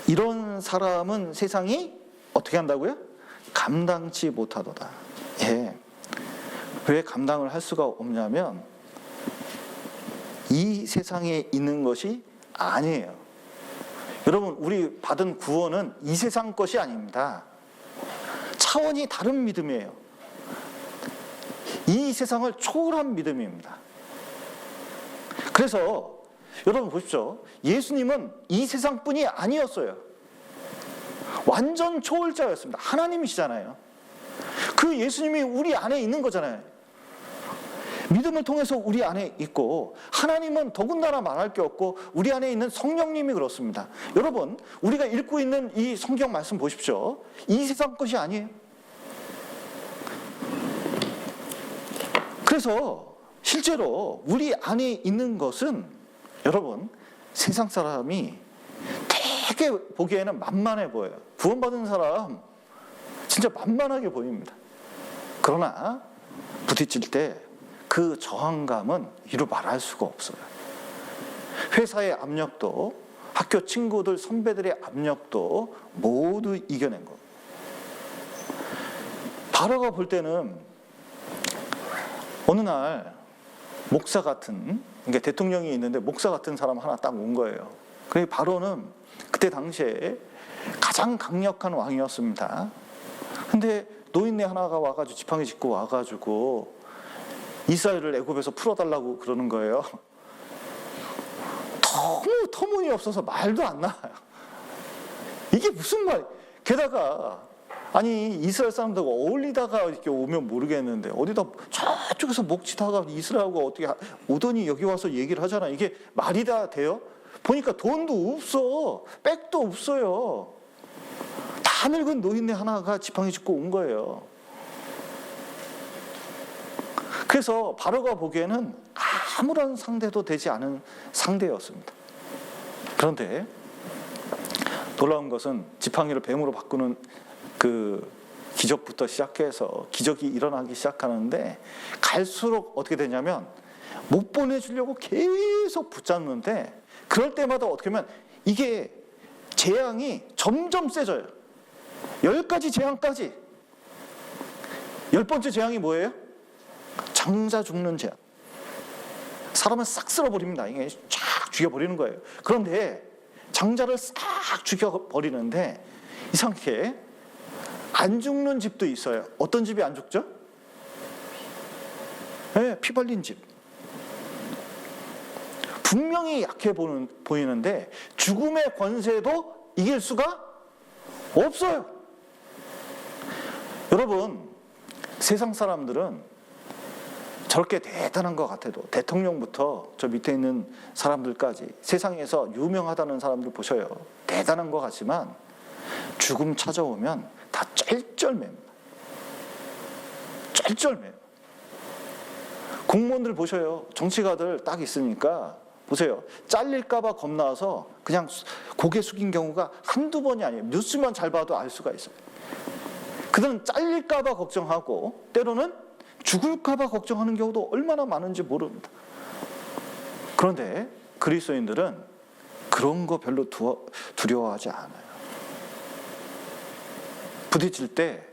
이런 사람은 세상이 어떻게 한다고요? 감당치 못하도다. 예. 왜 감당을 할 수가 없냐면 이 세상에 있는 것이 아니에요. 여러분, 우리 받은 구원은 이 세상 것이 아닙니다. 차원이 다른 믿음이에요. 이 세상을 초월한 믿음입니다. 그래서 여러분 보십시오. 예수님은 이 세상뿐이 아니었어요. 완전 초월자였습니다. 하나님이시잖아요. 그 예수님이 우리 안에 있는 거잖아요. 믿음을 통해서 우리 안에 있고 하나님은 더군다나 말할 게 없고 우리 안에 있는 성령님이 그렇습니다. 여러분, 우리가 읽고 있는 이 성경 말씀 보십시오. 이 세상 것이 아니에요. 그래서 실제로 우리 안에 있는 것은 여러분, 세상 사람이 되게 보기에는 만만해 보여요. 구원받은 사람 진짜 만만하게 보입니다. 그러나 부딪힐 때 그 저항감은 이루 말할 수가 없어요. 회사의 압력도, 학교 친구들, 선배들의 압력도 모두 이겨낸 거. 바로가 볼 때는 어느 날 목사 같은, 그러니까 대통령이 있는데 목사 같은 사람 하나 딱 온 거예요. 그리고 바로는 그때 당시에 가장 강력한 왕이었습니다. 근데 노인네 하나가 와가지고 지팡이 짚고 와가지고 이스라엘을 애굽에서 풀어달라고 그러는 거예요. 너무 터무니없어서 말도 안 나와요. 이게 무슨 말? 게다가 아니 이스라엘 사람들과 어울리다가 이렇게 오면 모르겠는데 어디다 저쪽에서 목치다가 이스라엘하고 어떻게 오더니 여기 와서 얘기를 하잖아. 이게 말이 다 돼요? 보니까 돈도 없어, 백도 없어요. 다 늙은 노인네 하나가 지팡이 짚고 온 거예요. 그래서 바로가 보기에는 아무런 상대도 되지 않은 상대였습니다. 그런데 놀라운 것은 지팡이를 뱀으로 바꾸는 그 기적부터 시작해서 기적이 일어나기 시작하는데 갈수록 어떻게 되냐면 못 보내주려고 계속 붙잡는데 그럴 때마다 어떻게 하면 이게 재앙이 점점 세져요. 10가지 재앙까지. 10번째 재앙이 뭐예요? 장자 죽는 재앙. 사람을 싹 쓸어버립니다. 이게 쫙 죽여버리는 거예요. 그런데 장자를 싹 죽여버리는데 이상하게 안 죽는 집도 있어요. 어떤 집이 안 죽죠? 네, 피 발린 집. 분명히 약해 보이는데 죽음의 권세도 이길 수가 없어요. 여러분, 세상 사람들은 저렇게 대단한 것 같아도 대통령부터 저 밑에 있는 사람들까지 세상에서 유명하다는 사람들 보셔요. 대단한 것 같지만 죽음 찾아오면 다 쩔쩔맵니다. 쩔쩔매요. 공무원들 보셔요. 정치가들 딱 있으니까 보세요. 잘릴까봐 겁나서 그냥 고개 숙인 경우가 한두 번이 아니에요. 뉴스만 잘 봐도 알 수가 있어요. 그들은 잘릴까봐 걱정하고 때로는 죽을까봐 걱정하는 경우도 얼마나 많은지 모릅니다. 그런데 그리스도인들은 그런 거 별로 두려워하지 않아요. 부딪힐 때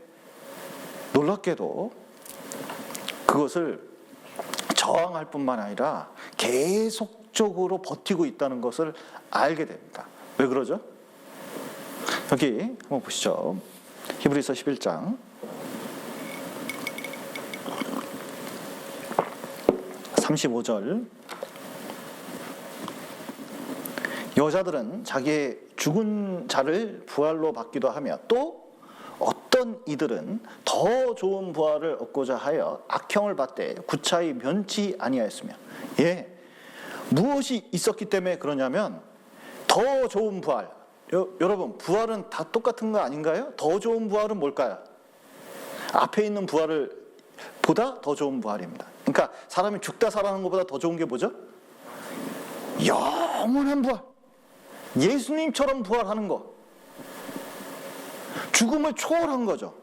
놀랍게도 그것을 저항할 뿐만 아니라 계속적으로 버티고 있다는 것을 알게 됩니다. 왜 그러죠? 여기 한번 보시죠. 히브리서 11장 35절. 여자들은 자기의 죽은 자를 부활로 받기도 하며 또 어떤 이들은 더 좋은 부활을 얻고자 하여 악형을 받되 구차히 면치 아니하였으며, 예, 무엇이 있었기 때문에 그러냐면 더 좋은 부활. 여러분, 부활은 다 똑같은 거 아닌가요? 더 좋은 부활은 뭘까요? 앞에 있는 부활을 보다 더 좋은 부활입니다. 그러니까 사람이 죽다 살아나는 것보다 더 좋은 게 뭐죠? 영원한 부활. 예수님처럼 부활하는 거. 죽음을 초월한 거죠.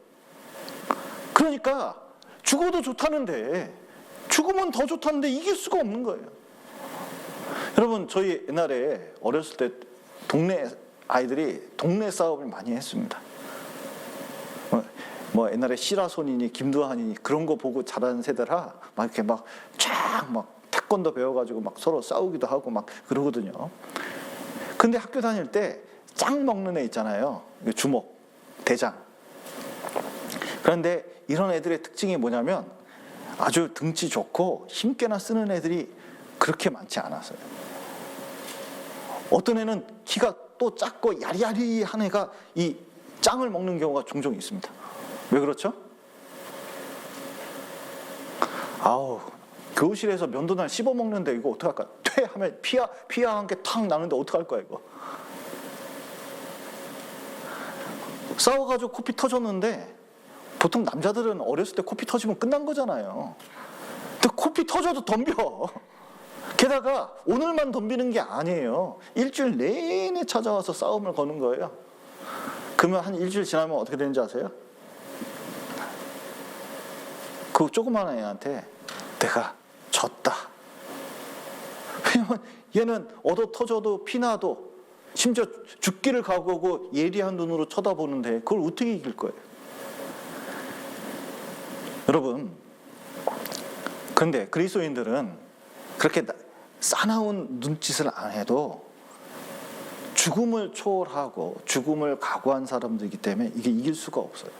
그러니까 죽어도 좋다는데 죽으면 더 좋다는데 이길 수가 없는 거예요. 여러분, 저희 옛날에 어렸을 때 동네 아이들이 동네 싸움을 많이 했습니다. 뭐 옛날에 시라손이니 김두한이니 그런 거 보고 자란 세대라 막 이렇게 막 태권도 배워가지고 막 서로 싸우기도 하고 막 그러거든요. 근데 학교 다닐 때 짱 먹는 애 있잖아요. 주먹, 대장. 그런데 이런 애들의 특징이 뭐냐면 아주 등치 좋고 힘께나 쓰는 애들이 그렇게 많지 않았어요. 어떤 애는 키가 또 작고 야리야리한 애가 이 짱을 먹는 경우가 종종 있습니다. 왜 그렇죠? 아우, 교실에서 면도날 씹어 먹는데 이거 어떡할까? 퇴하면 피하 한 개 탁 나는데 어떡할 거야 이거? 싸워가지고 코피 터졌는데 보통 남자들은 어렸을 때 코피 터지면 끝난 거잖아요. 근데 코피 터져도 덤벼. 게다가 오늘만 덤비는 게 아니에요. 일주일 내내 찾아와서 싸움을 거는 거예요. 그러면 한 일주일 지나면 어떻게 되는지 아세요? 그 조그마한 애한테 내가 졌다. 왜냐면 얘는 얻어 터져도 피나도 심지어 죽기를 각오하고 예리한 눈으로 쳐다보는데 그걸 어떻게 이길 거예요? 여러분, 그런데 그리스도인들은 그렇게 싸나운 눈짓을 안 해도 죽음을 초월하고 죽음을 각오한 사람들이기 때문에 이게 이길 수가 없어요.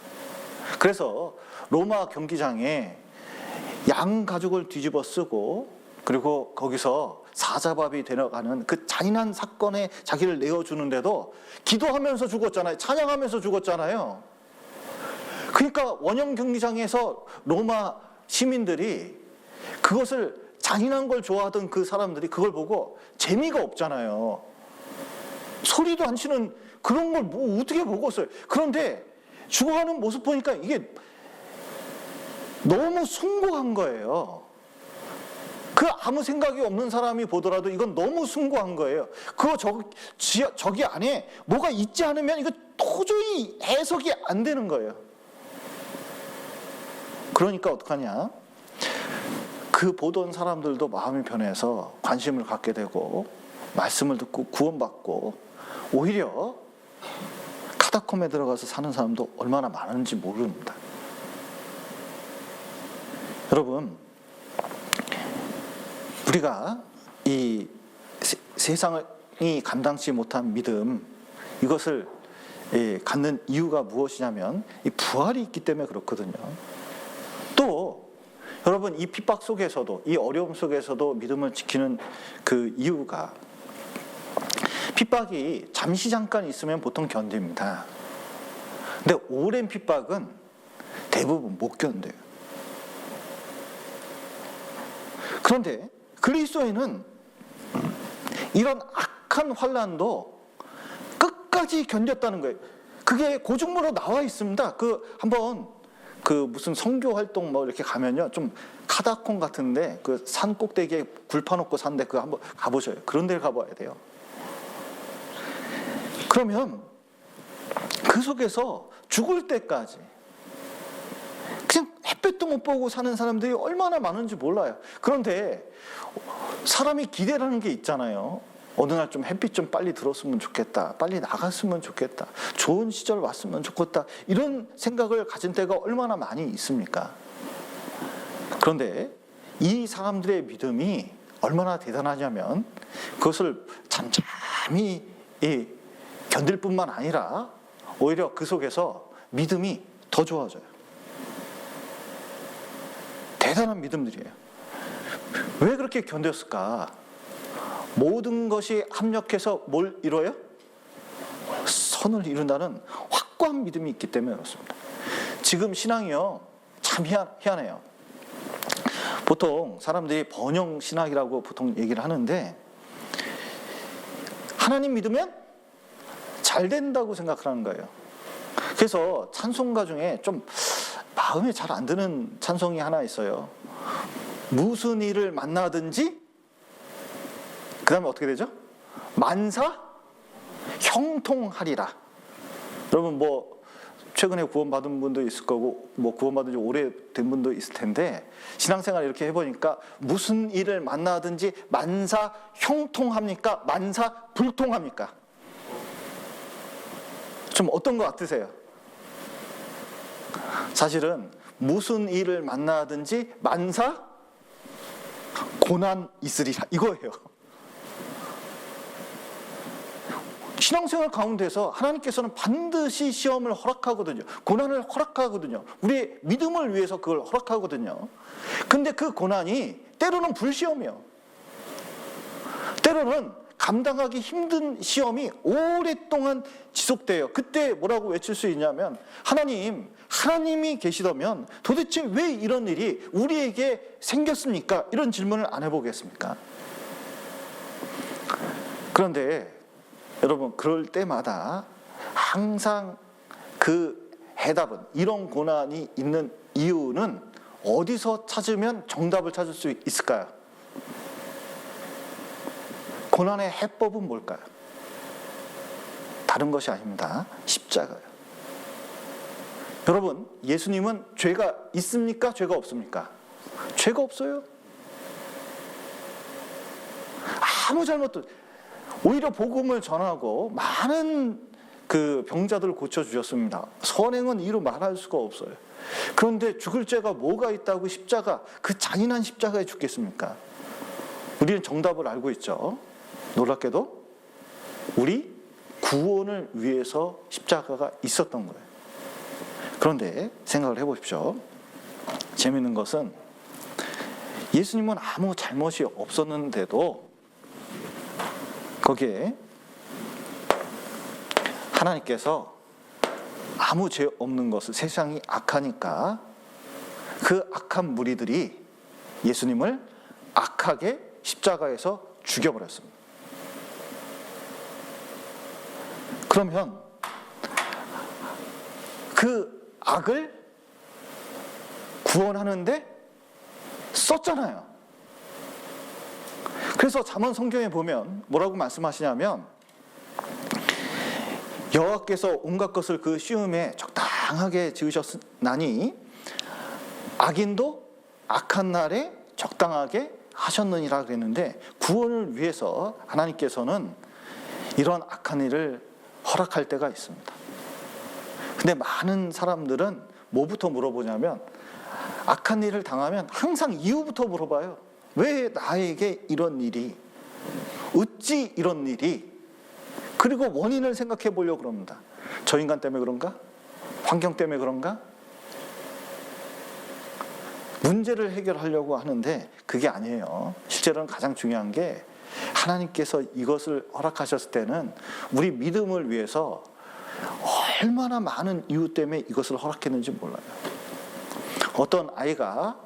그래서 로마 경기장에 양 가죽을 뒤집어 쓰고 그리고 거기서 사자밥이 되어가는 그 잔인한 사건에 자기를 내어주는데도 기도하면서 죽었잖아요. 찬양하면서 죽었잖아요. 그러니까 원형 경기장에서 로마 시민들이 그것을 잔인한 걸 좋아하던 그 사람들이 그걸 보고 재미가 없잖아요. 소리도 안 치는 그런 걸 뭐 어떻게 보겠어요. 그런데 죽어가는 모습 보니까 이게 너무 숭고한 거예요. 그 아무 생각이 없는 사람이 보더라도 이건 너무 숭고한 거예요. 저기 안에 뭐가 있지 않으면 이거 도저히 해석이 안 되는 거예요. 그러니까 어떡하냐? 그 보던 사람들도 마음이 변해서 관심을 갖게 되고 말씀을 듣고 구원받고 오히려 카타콤에 들어가서 사는 사람도 얼마나 많은지 모릅니다. 여러분, 우리가 이 세상이 감당치 못한 믿음, 이것을 갖는 이유가 무엇이냐면 이 부활이 있기 때문에 그렇거든요. 또 여러분, 이 핍박 속에서도, 이 어려움 속에서도 믿음을 지키는 그 이유가, 핍박이 잠시 잠깐 있으면 보통 견딥니다. 근데 오랜 핍박은 대부분 못 견뎌요. 그런데 그리스도인은 이런 악한 환난도 끝까지 견뎠다는 거예요. 그게 고중부로 나와 있습니다. 한번 무슨 선교 활동 이렇게 가면요, 좀 카다콤 같은데 그 산 꼭대기에 불 파놓고 산데 한번 가보셔요. 그런 데를 가봐야 돼요. 그러면 그 속에서 죽을 때까지 그냥 햇볕도 못 보고 사는 사람들이 얼마나 많은지 몰라요. 그런데 사람이 기대라는 게 있잖아요. 어느 날 좀 햇빛 좀 빨리 들었으면 좋겠다. 빨리 나갔으면 좋겠다. 좋은 시절 왔으면 좋겠다. 이런 생각을 가진 때가 얼마나 많이 있습니까? 그런데 이 사람들의 믿음이 얼마나 대단하냐면 그것을 잠잠히 견딜 뿐만 아니라 오히려 그 속에서 믿음이 더 좋아져요. 대단한 믿음들이에요. 왜 그렇게 견뎠을까? 모든 것이 합력해서 뭘 이뤄요? 선을 이룬다는 확고한 믿음이 있기 때문에 그렇습니다. 지금 신앙이요, 참 희한해요. 보통 사람들이 번영 신학이라고 보통 얘기를 하는데, 하나님 믿으면 잘 된다고 생각하는 거예요. 그래서 찬송가 중에 좀 마음에 잘 안 드는 찬송이 하나 있어요. 무슨 일을 만나든지, 그 다음에 어떻게 되죠? 만사 형통하리라. 여러분 최근에 구원받은 분도 있을 거고 구원받은 지 오래된 분도 있을 텐데, 신앙생활 이렇게 해보니까 무슨 일을 만나든지 만사 형통합니까? 만사 불통합니까? 좀 어떤 것 같으세요? 사실은 무슨 일을 만나든지 만사 고난 있으리라 이거예요. 신앙생활 가운데서 하나님께서는 반드시 시험을 허락하거든요. 고난을 허락하거든요. 우리의 믿음을 위해서 그걸 허락하거든요. 근데 그 고난이 때로는 불시험이에요. 때로는 감당하기 힘든 시험이 오랫동안 지속돼요. 그때 뭐라고 외칠 수 있냐면, 하나님이 계시다면 도대체 왜 이런 일이 우리에게 생겼습니까? 이런 질문을 안 해보겠습니까? 그런데 여러분, 그럴 때마다 항상 그 해답은, 이런 고난이 있는 이유는 어디서 찾으면 정답을 찾을 수 있을까요? 고난의 해법은 뭘까요? 다른 것이 아닙니다. 십자가요. 여러분, 예수님은 죄가 있습니까? 죄가 없습니까? 죄가 없어요. 아무 잘못도, 오히려 복음을 전하고 많은 그 병자들을 고쳐주셨습니다. 선행은 이루 말할 수가 없어요. 그런데 죽을 죄가 뭐가 있다고 그 잔인한 십자가에 죽겠습니까? 우리는 정답을 알고 있죠. 놀랍게도 우리 구원을 위해서 십자가가 있었던 거예요. 그런데 생각을 해보십시오. 재미있는 것은 예수님은 아무 잘못이 없었는데도 거기에 하나님께서 아무 죄 없는 것을, 세상이 악하니까 그 악한 무리들이 예수님을 악하게 십자가에서 죽여버렸습니다. 그러면 그 악을 구원하는데 썼잖아요. 그래서 잠언 성경에 보면 뭐라고 말씀하시냐면, 여호와께서 온갖 것을 그 시음에 적당하게 지으셨나니 악인도 악한 날에 적당하게 하셨느니라 그랬는데, 구원을 위해서 하나님께서는 이런 악한 일을 허락할 때가 있습니다. 근데 많은 사람들은 뭐부터 물어보냐면, 악한 일을 당하면 항상 이유부터 물어봐요. 왜 나에게 이런 일이? 어찌 이런 일이? 그리고 원인을 생각해 보려고 그럽니다. 저 인간 때문에 그런가? 환경 때문에 그런가? 문제를 해결하려고 하는데 그게 아니에요. 실제로는 가장 중요한 게, 하나님께서 이것을 허락하셨을 때는 우리 믿음을 위해서 얼마나 많은 이유 때문에 이것을 허락했는지 몰라요. 어떤 아이가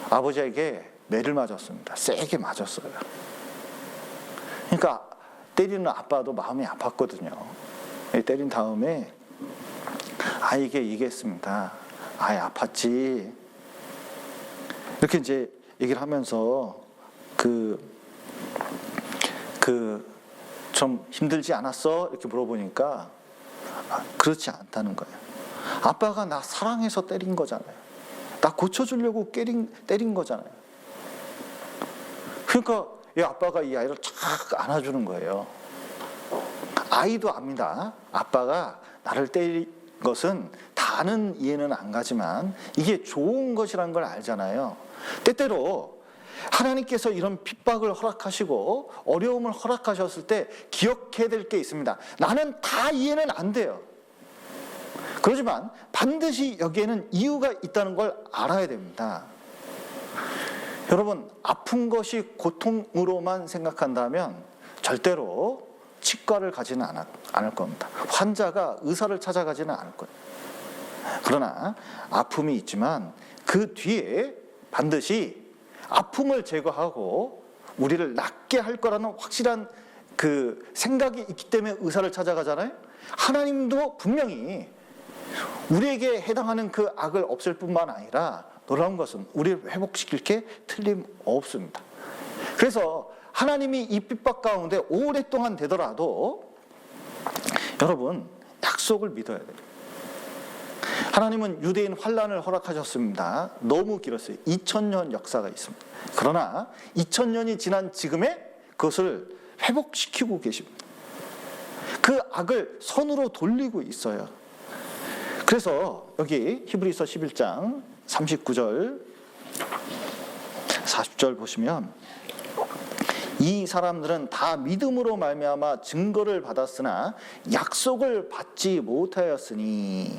아버지에게 매를 맞았습니다. 세게 맞았어요. 그러니까 때리는 아빠도 마음이 아팠거든요. 때린 다음에 아이에게 얘기했습니다. 아이, 아팠지? 이렇게 이제 얘기를 하면서 좀 힘들지 않았어? 이렇게 물어보니까 그렇지 않다는 거예요. 아빠가 나 사랑해서 때린 거잖아요. 나 고쳐주려고 때린 거잖아요. 그러니까 이 아빠가 이 아이를 착 안아주는 거예요. 아이도 압니다. 아빠가 나를 때린 것은 다는 이해는 안 가지만 이게 좋은 것이라는 걸 알잖아요. 때때로 하나님께서 이런 핍박을 허락하시고 어려움을 허락하셨을 때 기억해야 될 게 있습니다. 나는 다 이해는 안 돼요. 그렇지만 반드시 여기에는 이유가 있다는 걸 알아야 됩니다. 여러분, 아픈 것이 고통으로만 생각한다면 절대로 치과를 가지는 않을 겁니다. 환자가 의사를 찾아가지는 않을 거예요. 그러나 아픔이 있지만 그 뒤에 반드시 아픔을 제거하고 우리를 낫게 할 거라는 확실한 그 생각이 있기 때문에 의사를 찾아가잖아요. 하나님도 분명히 우리에게 해당하는 그 악을 없앨 뿐만 아니라 놀라운 것은 우리를 회복시킬 게 틀림없습니다. 그래서 하나님이 이 핍박 가운데 오랫동안 되더라도 여러분, 약속을 믿어야 돼요. 하나님은 유대인 환란을 허락하셨습니다. 너무 길었어요. 2000년 역사가 있습니다. 그러나 2000년이 지난 지금에 그것을 회복시키고 계십니다. 그 악을 선으로 돌리고 있어요. 그래서 여기 히브리서 11장 39절 40절 보시면, 이 사람들은 다 믿음으로 말미암아 증거를 받았으나 약속을 받지 못하였으니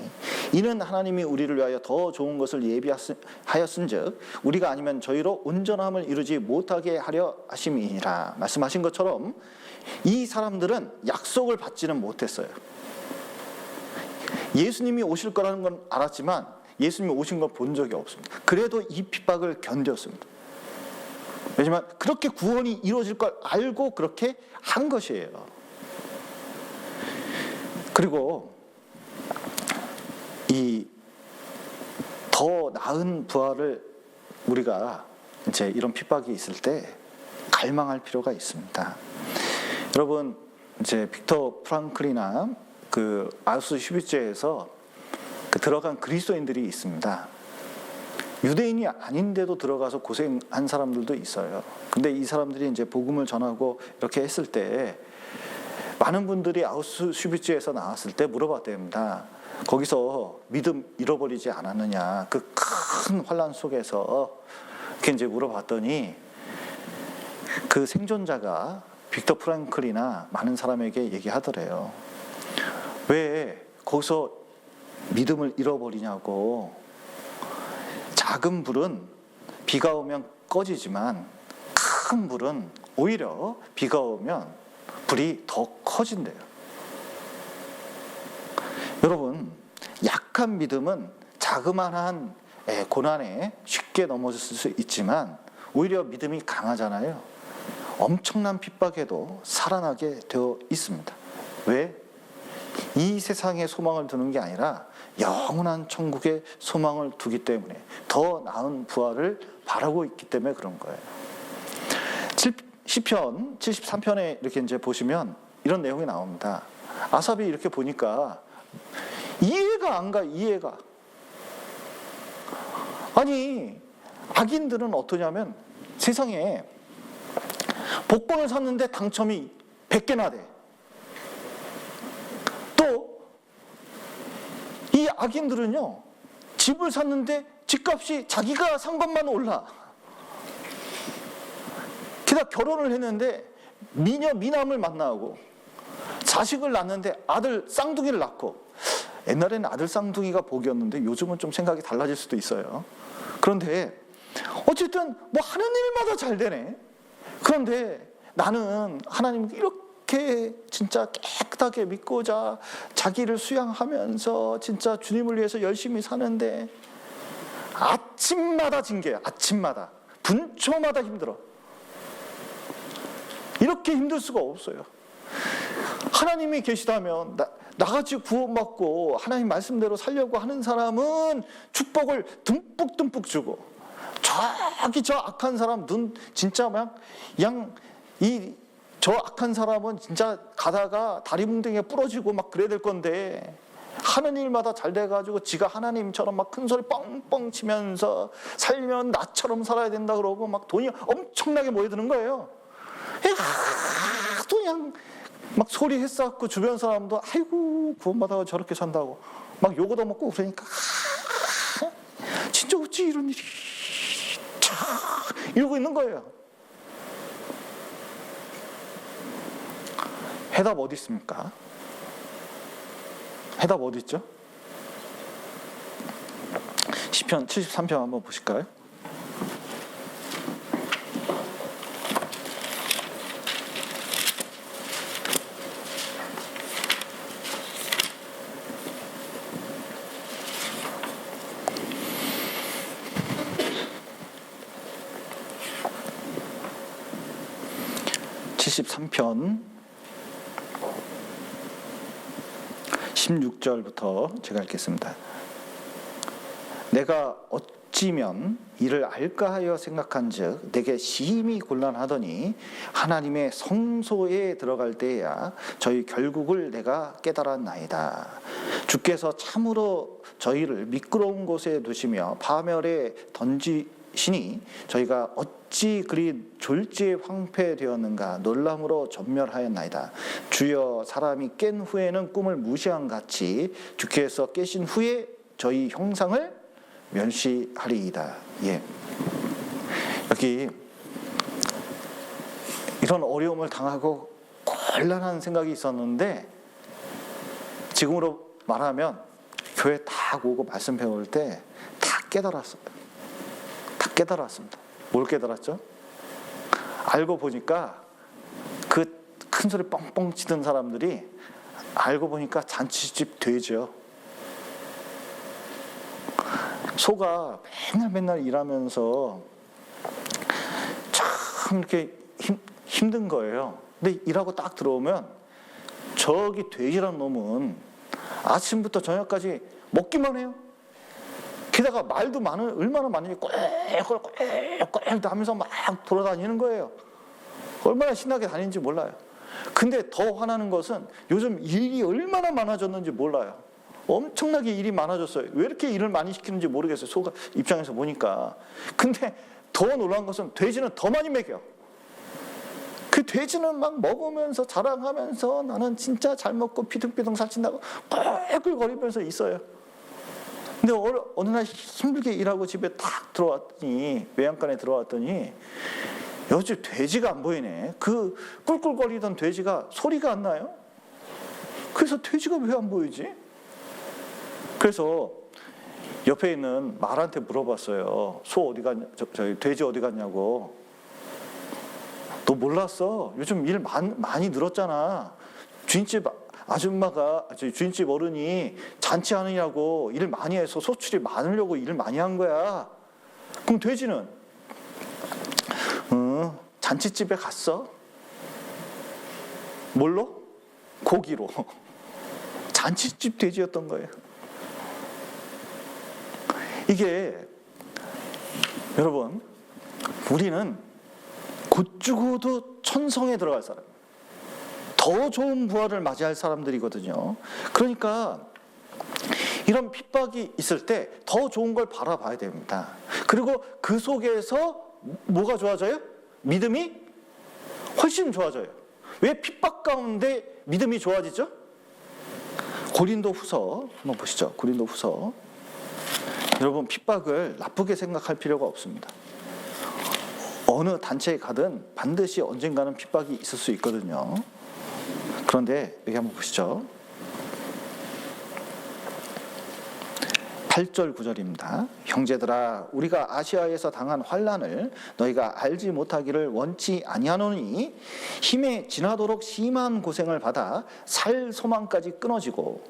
이는 하나님이 우리를 위하여 더 좋은 것을 예비하였은즉 우리가 아니면 저희로 온전함을 이루지 못하게 하려 하심이니라. 말씀하신 것처럼 이 사람들은 약속을 받지는 못했어요. 예수님이 오실 거라는 건 알았지만 예수님이 오신 걸 본 적이 없습니다. 그래도 이 핍박을 견뎠습니다. 왜냐하면 그렇게 구원이 이루어질 걸 알고 그렇게 한 것이에요. 그리고 이 더 나은 부활을 우리가 이제 이런 핍박이 있을 때 갈망할 필요가 있습니다. 여러분, 이제 빅터 프랑클이나 그 아우슈비츠에서 들어간 그리스도인들이 있습니다. 유대인이 아닌데도 들어가서 고생한 사람들도 있어요. 근데 이 사람들이 이제 복음을 전하고 이렇게 했을 때 많은 분들이 아우슈비츠에서 나왔을 때 물어봤답니다. 거기서 믿음 잃어버리지 않았느냐, 그 큰 환란 속에서. 이렇게 이제 물어봤더니 그 생존자가 빅터 프랑클이나 많은 사람에게 얘기하더래요. 왜 거기서 믿음을 잃어버리냐고. 작은 불은 비가 오면 꺼지지만 큰 불은 오히려 비가 오면 불이 더 커진대요. 여러분, 약한 믿음은 자그마한 고난에 쉽게 넘어질 수 있지만 오히려 믿음이 강하잖아요. 엄청난 핍박에도 살아나게 되어 있습니다. 왜? 이 세상에 소망을 두는 게 아니라 영원한 천국에 소망을 두기 때문에, 더 나은 부활을 바라고 있기 때문에 그런 거예요. 시편 73편에 이렇게 이제 보시면 이런 내용이 나옵니다. 아삽이 이렇게 보니까 이해가 안 가, 이해가. 아니, 악인들은 어떠냐면 세상에 복권을 샀는데 당첨이 100개나 돼. 또 이 악인들은요, 집을 샀는데 집값이 자기가 산 것만 올라. 게다가 결혼을 했는데 미남을 만나고 자식을 낳는데 아들 쌍둥이를 낳고, 옛날에는 아들 쌍둥이가 복이었는데 요즘은 좀 생각이 달라질 수도 있어요. 그런데 어쨌든 뭐 하는 일마다 잘 되네. 그런데 나는 하나님 이렇게 진짜 깨끗하게 믿고자 자기를 수양하면서 진짜 주님을 위해서 열심히 사는데 아침마다 징계야. 아침마다 분초마다 힘들어. 이렇게 힘들 수가 없어요. 하나님이 계시다면 나같이 구원받고 하나님 말씀대로 살려고 하는 사람은 축복을 듬뿍듬뿍 주고, 저기 저 악한 사람 눈 진짜 저 악한 사람은 진짜 가다가 다리 뭉댕이가 부러지고 막 그래야 될 건데, 하는 일마다 잘 돼가지고 지가 하나님처럼 막 큰 소리 뻥뻥 치면서 살면 나처럼 살아야 된다 그러고 막 돈이 엄청나게 모여드는 거예요. 또 그냥 막 소리 했었고, 주변 사람도 아이고 구원받아서 저렇게 산다고 막 욕도 먹고 그러니까 진짜 어찌 이런 일이 이러고 있는 거예요. 해답 어디 있습니까? 해답 어디 있죠? 시편 73편 한번 보실까요? (73편) 16절부터 제가 읽겠습니다. 내가 어찌면 이를 알까 하여 생각한즉 내게 심히 곤란하더니 하나님의 성소에 들어갈 때에야 저희 결국을 내가 깨달았나이다. 주께서 참으로 저희를 미끄러운 곳에 두시며 파멸에 던지시니 저희가 어찌 그리 졸지에 황폐되었는가 놀람으로 전멸하였나이다. 주여, 사람이 깬 후에는 꿈을 무시한 같이 주께서 깨신 후에 저희 형상을 멸시하리이다. 예. 여기 이런 어려움을 당하고 곤란한 생각이 있었는데, 지금으로 말하면 교회 다 오고 말씀 배울 때 다 깨달았어요. 다 깨달았습니다. 뭘 깨달았죠? 알고 보니까 그 큰 소리 뻥뻥 치던 사람들이 알고 보니까 잔치집 돼지요. 소가 맨날 일하면서 참 이렇게 힘든 거예요. 근데 일하고 딱 들어오면 저기 돼지란 놈은 아침부터 저녁까지 먹기만 해요. 게다가 말도 얼마나 많은지 꿀꿀꿀꿀 하면서 막 돌아다니는 거예요. 얼마나 신나게 다니는지 몰라요. 근데 더 화나는 것은 요즘 일이 얼마나 많아졌는지 몰라요. 엄청나게 일이 많아졌어요. 왜 이렇게 일을 많이 시키는지 모르겠어요. 소가 입장에서 보니까. 근데 더 놀라운 것은 돼지는 더 많이 먹여. 그 돼지는 막 먹으면서 자랑하면서 나는 진짜 잘 먹고 피둥피둥 살찐다고 꿀꿀거리면서 있어요. 근데 어느 날 힘들게 일하고 집에 딱 들어왔더니, 외양간에 들어왔더니 요즘 돼지가 안 보이네. 그 꿀꿀거리던 돼지가 소리가 안 나요. 그래서 돼지가 왜 안 보이지? 그래서 옆에 있는 말한테 물어봤어요. 소 어디 갔냐, 돼지 어디 갔냐고. 너 몰랐어? 요즘 일 많이 늘었잖아. 주인집 아줌마가 주인집 어른이 잔치하느냐고 일 많이 해서 소출이 많으려고 일을 많이 한 거야. 그럼 돼지는 잔치집에 갔어. 뭘로? 고기로. 잔치집 돼지였던 거예요. 이게 여러분, 우리는 곧 죽어도 천성에 들어갈 사람, 더 좋은 부활을 맞이할 사람들이거든요. 그러니까 이런 핍박이 있을 때 더 좋은 걸 바라봐야 됩니다. 그리고 그 속에서 뭐가 좋아져요? 믿음이 훨씬 좋아져요. 왜 핍박 가운데 믿음이 좋아지죠? 고린도후서 한번 보시죠. 고린도후서. 여러분, 핍박을 나쁘게 생각할 필요가 없습니다. 어느 단체에 가든 반드시 언젠가는 핍박이 있을 수 있거든요. 그런데 여기 한번 보시죠. 8절 9절입니다. 형제들아, 우리가 아시아에서 당한 환난을 너희가 알지 못하기를 원치 아니하노니 힘에 지나도록 심한 고생을 받아 살 소망까지 끊어지고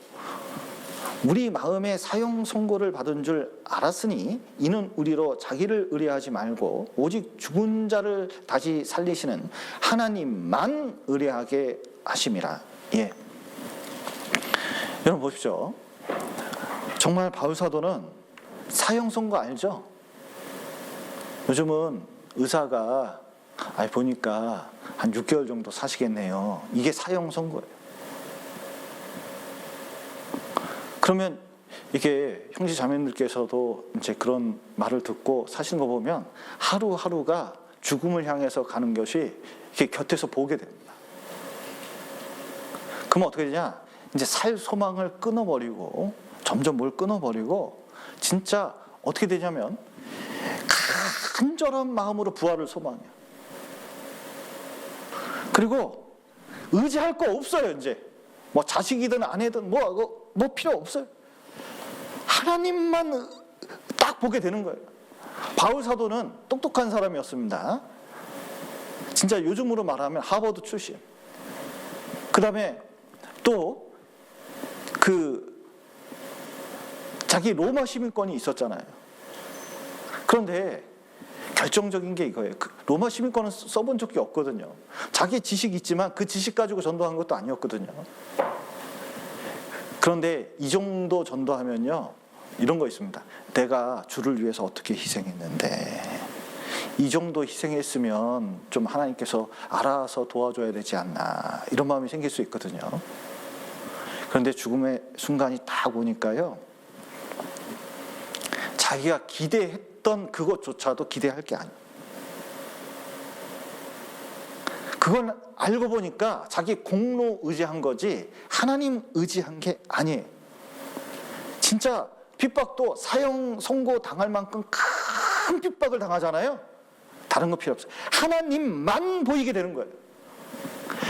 우리 마음에 사형 선고를 받은 줄 알았으니 이는 우리로 자기를 의뢰하지 말고 오직 죽은 자를 다시 살리시는 하나님만 의뢰하게 하심이라. 예. 여러분 보십시오. 정말 바울 사도는 사형 선고 알죠? 요즘은 의사가 보니까 한 6개월 정도 사시겠네요. 이게 사형 선고예요. 그러면 이게 형제 자매님들께서도 이제 그런 말을 듣고 사시는 거 보면 하루하루가 죽음을 향해서 가는 것이 이렇게 곁에서 보게 됩니다. 그러면 어떻게 되냐? 이제 살 소망을 끊어버리고 점점 뭘 끊어버리고 진짜 어떻게 되냐면 간절한 마음으로 부활을 소망해요. 그리고 의지할 거 없어요. 이제 뭐 자식이든 아내든 뭐 필요 없어요. 하나님만 딱 보게 되는 거예요. 바울 사도는 똑똑한 사람이었습니다. 진짜 요즘으로 말하면 하버드 출신. 그 다음에 또 자기 로마 시민권이 있었잖아요. 그런데 결정적인 게 이거예요. 로마 시민권은 써본 적이 없거든요. 자기 지식이 있지만 그 지식 가지고 전도한 것도 아니었거든요. 그런데 이 정도 전도하면요, 이런 거 있습니다. 내가 주를 위해서 어떻게 희생했는데 이 정도 희생했으면 좀 하나님께서 알아서 도와줘야 되지 않나, 이런 마음이 생길 수 있거든요. 그런데 죽음의 순간이 딱 오니까요, 자기가 기대했던 그것조차도 기대할 게 아니에요. 그건 알고 보니까 자기 공로 의지한 거지 하나님 의지한 게 아니에요. 진짜 핍박도 사형 선고 당할 만큼 큰 핍박을 당하잖아요. 다른 거 필요 없어요. 하나님만 보이게 되는 거예요.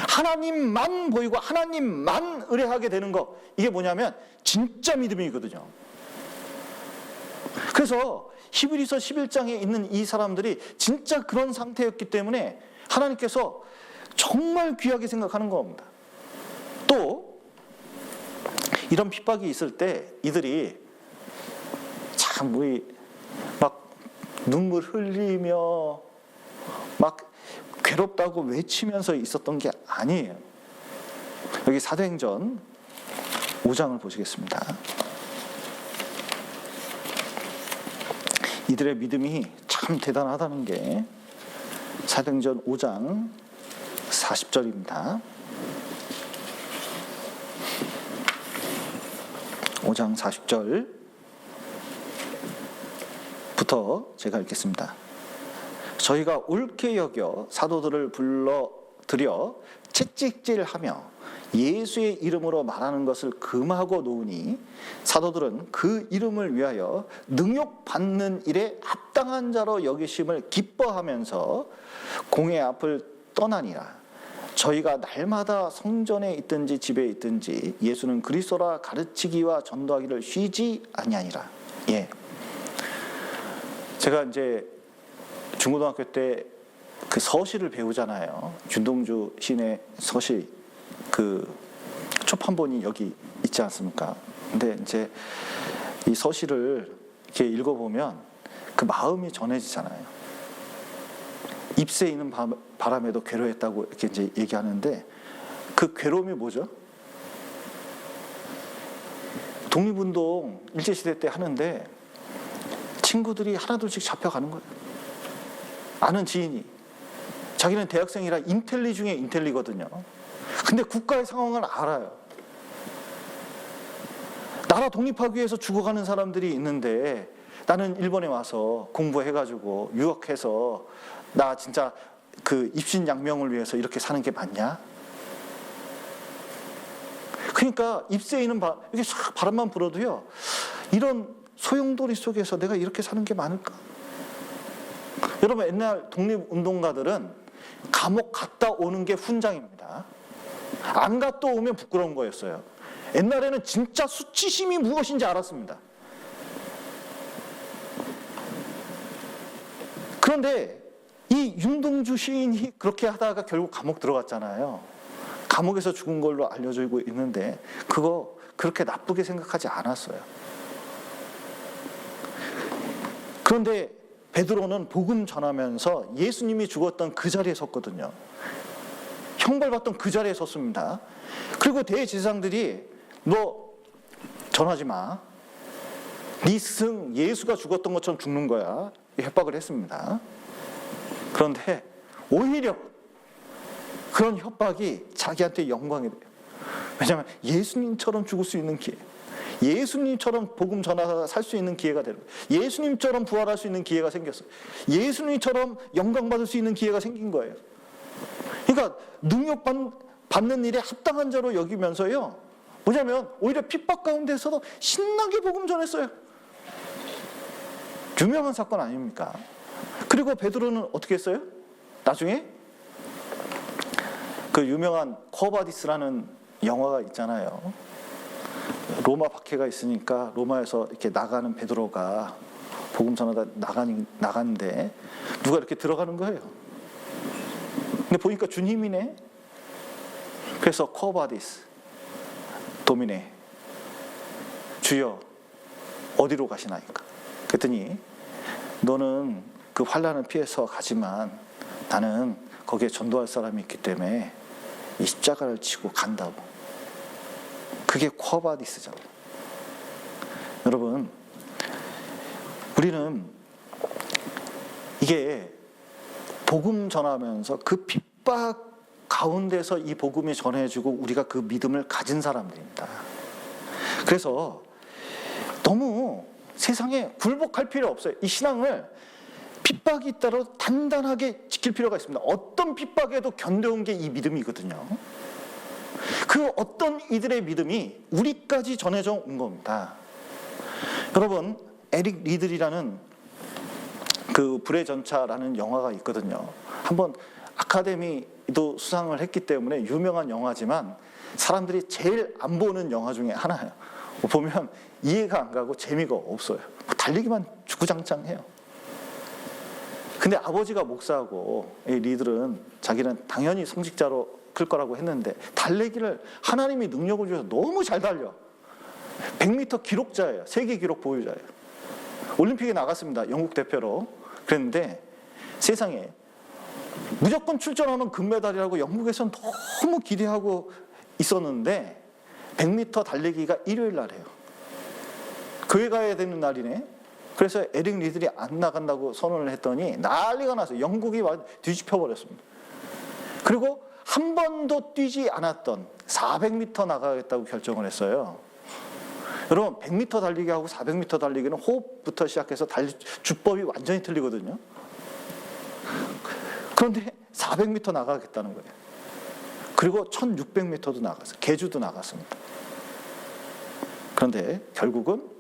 하나님만 보이고 하나님만 의뢰하게 되는 거, 이게 뭐냐면 진짜 믿음이거든요. 그래서 히브리서 11장에 있는 이 사람들이 진짜 그런 상태였기 때문에 하나님께서 정말 귀하게 생각하는 겁니다. 또 이런 핍박이 있을 때 이들이 참 우리 막 눈물 흘리며 막 괴롭다고 외치면서 있었던 게 아니에요. 여기 사도행전 5장을 보시겠습니다. 이들의 믿음이 참 대단하다는 게 사도행전 5장 40절입니다. 5장 40절부터 제가 읽겠습니다. 저희가 옳게 여겨 사도들을 불러들여 채찍질하며 예수의 이름으로 말하는 것을 금하고 놓으니 사도들은 그 이름을 위하여 능욕받는 일에 합당한 자로 여기심을 기뻐하면서 공회 앞을 떠나니라. 저희가 날마다 성전에 있든지 집에 있든지 예수는 그리스도라 가르치기와 전도하기를 쉬지 아니하니라. 예. 제가 이제 중고등학교 때 그 서시를 배우잖아요. 윤동주 시인의 서시, 그 표첩1번이 여기 있지 않습니까? 근데 이제 이 서시를 이렇게 읽어보면 그 마음이 전해지잖아요. 잎새 있는 바람에도 괴로웠다고 이렇게 이제 얘기하는데 그 괴로움이 뭐죠? 독립운동 일제시대 때 하는데 친구들이 하나둘씩 잡혀가는 거예요. 아는 지인이. 자기는 대학생이라 인텔리 중에 인텔리거든요. 근데 국가의 상황을 알아요. 나라 독립하기 위해서 죽어가는 사람들이 있는데 나는 일본에 와서 공부해가지고 유학해서 나 진짜 그 입신양명을 위해서 이렇게 사는 게 맞냐? 그러니까 잎새 있는 이렇게 싹 바람만 불어도요, 이런 소용돌이 속에서 내가 이렇게 사는 게 많을까? 여러분, 옛날 독립운동가들은 감옥 갔다 오는 게 훈장입니다. 안 갔다 오면 부끄러운 거였어요. 옛날에는 진짜 수치심이 무엇인지 알았습니다. 그런데 이 윤동주 시인이 그렇게 하다가 결국 감옥 들어갔잖아요. 감옥에서 죽은 걸로 알려지고 있는데 그거 그렇게 나쁘게 생각하지 않았어요. 그런데 베드로는 복음 전하면서 예수님이 죽었던 그 자리에 섰거든요. 형벌받던 그 자리에 섰습니다. 그리고 대제사장들이 너 전하지 마. 네 스승 예수가 죽었던 것처럼 죽는 거야. 협박을 했습니다. 그런데 오히려 그런 협박이 자기한테 영광이 돼요. 왜냐하면 예수님처럼 죽을 수 있는 기회, 예수님처럼 복음 전하다가 살 수 있는 기회가 되는 거예요. 예수님처럼 부활할 수 있는 기회가 생겼어요. 예수님처럼 영광받을 수 있는 기회가 생긴 거예요. 그러니까 능력받는 일에 합당한 자로 여기면서요, 뭐냐면 오히려 핍박 가운데서도 신나게 복음 전했어요. 유명한 사건 아닙니까? 그리고 베드로는 어떻게 했어요? 나중에 그 유명한 코바디스라는 영화가 있잖아요. 로마 박해가 있으니까 로마에서 이렇게 나가는 베드로가 복음 전하다 나가는데 누가 이렇게 들어가는 거예요. 근데 보니까 주님이네. 그래서 코바디스 도미네, 주여 어디로 가시나이까? 그랬더니 너는 그 환난을 피해서 가지만 나는 거기에 전도할 사람이 있기 때문에 이 십자가를 지고 간다고. 그게 코바디스잖아요. 여러분, 우리는 이게 복음 전하면서 그 핍박 가운데서 이 복음이 전해지고 우리가 그 믿음을 가진 사람들입니다. 그래서 너무 세상에 굴복할 필요 없어요. 이 신앙을 핍박이 있다고 단단하게 지킬 필요가 있습니다. 어떤 핍박에도 견뎌온 게 이 믿음이거든요. 그 어떤 이들의 믿음이 우리까지 전해져 온 겁니다. 여러분, 에릭 리들이라는 그 불의 전차라는 영화가 있거든요. 한번 아카데미도 수상을 했기 때문에 유명한 영화지만 사람들이 제일 안 보는 영화 중에 하나예요. 보면 이해가 안 가고 재미가 없어요. 달리기만 주구장창해요. 근데 아버지가 목사하고 이 리들은 자기는 당연히 성직자로 클 거라고 했는데 달리기를 하나님이 능력을 주셔서 너무 잘 달려. 100m 기록자예요. 세계 기록 보유자예요. 올림픽에 나갔습니다. 영국 대표로. 그랬는데 세상에 무조건 출전하는 금메달이라고 영국에서는 너무 기대하고 있었는데 100m 달리기가 일요일 날 해요. 교회 가야 되는 날이네. 그래서 에릭 리들이 안 나간다고 선언을 했더니 난리가 났어요. 영국이 뒤집혀 버렸습니다. 그리고 한 번도 뛰지 않았던 400m 나가겠다고 결정을 했어요. 여러분, 100m 달리기하고 400m 달리기는 호흡부터 시작해서 주법이 완전히 틀리거든요. 그런데 400m 나가겠다는 거예요. 그리고 1600m도 나갔어요. 계주도 나갔습니다. 그런데 결국은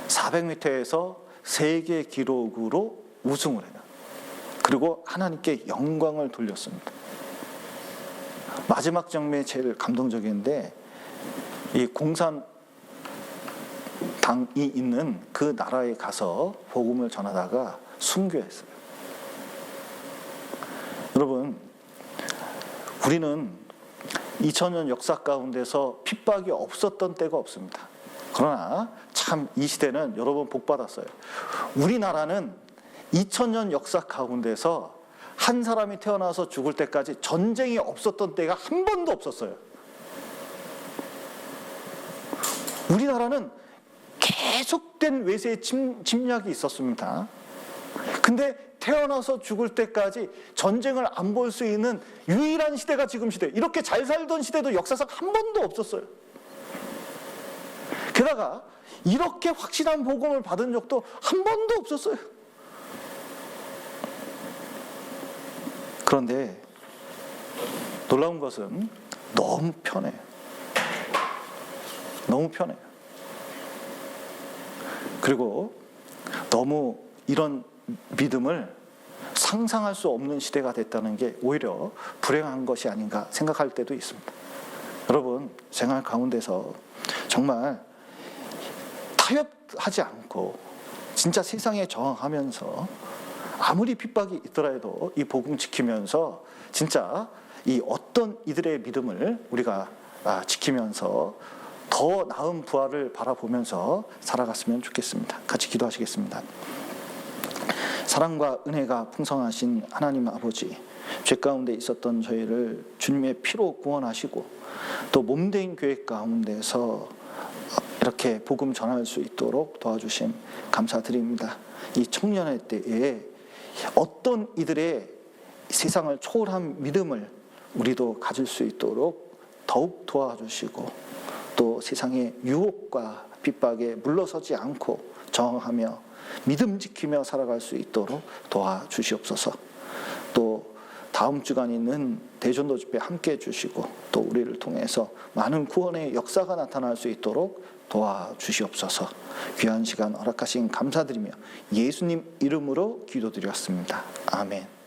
400m에서 세계 기록으로 우승을 해요. 그리고 하나님께 영광을 돌렸습니다. 마지막 장면이 제일 감동적인데 이 공산당이 있는 그 나라에 가서 복음을 전하다가 순교했어요. 여러분, 우리는 2000년 역사 가운데서 핍박이 없었던 때가 없습니다. 그러나 참 이 시대는 여러분 복 받았어요. 우리나라는 2000년 역사 가운데서 한 사람이 태어나서 죽을 때까지 전쟁이 없었던 때가 한 번도 없었어요. 우리나라는 계속된 외세의 침략이 있었습니다. 근데 태어나서 죽을 때까지 전쟁을 안 볼 수 있는 유일한 시대가 지금 시대. 이렇게 잘 살던 시대도 역사상 한 번도 없었어요. 게다가 이렇게 확실한 복음을 받은 적도 한 번도 없었어요. 그런데 놀라운 것은 너무 편해요. 너무 편해요. 그리고 너무 이런 믿음을 상상할 수 없는 시대가 됐다는 게 오히려 불행한 것이 아닌가 생각할 때도 있습니다. 여러분, 생활 가운데서 정말 타협하지 않고 진짜 세상에 저항하면서 아무리 핍박이 있더라도 이 복음 지키면서 진짜 이 어떤 이들의 믿음을 우리가 지키면서 더 나은 부활을 바라보면서 살아갔으면 좋겠습니다. 같이 기도하시겠습니다. 사랑과 은혜가 풍성하신 하나님 아버지, 죄 가운데 있었던 저희를 주님의 피로 구원하시고 또 몸된 교회 가운데서 이렇게 복음 전할 수 있도록 도와주심 감사드립니다. 이 청년의 때에 어떤 이들의 세상을 초월한 믿음을 우리도 가질 수 있도록 더욱 도와주시고 또 세상의 유혹과 핍박에 물러서지 않고 저항하며 믿음 지키며 살아갈 수 있도록 도와주시옵소서. 또 다음 주간 있는 대전도 집회 함께 해주시고 또 우리를 통해서 많은 구원의 역사가 나타날 수 있도록 도와주시옵소서. 귀한 시간 허락하신 감사드리며 예수님 이름으로 기도드렸습니다. 아멘.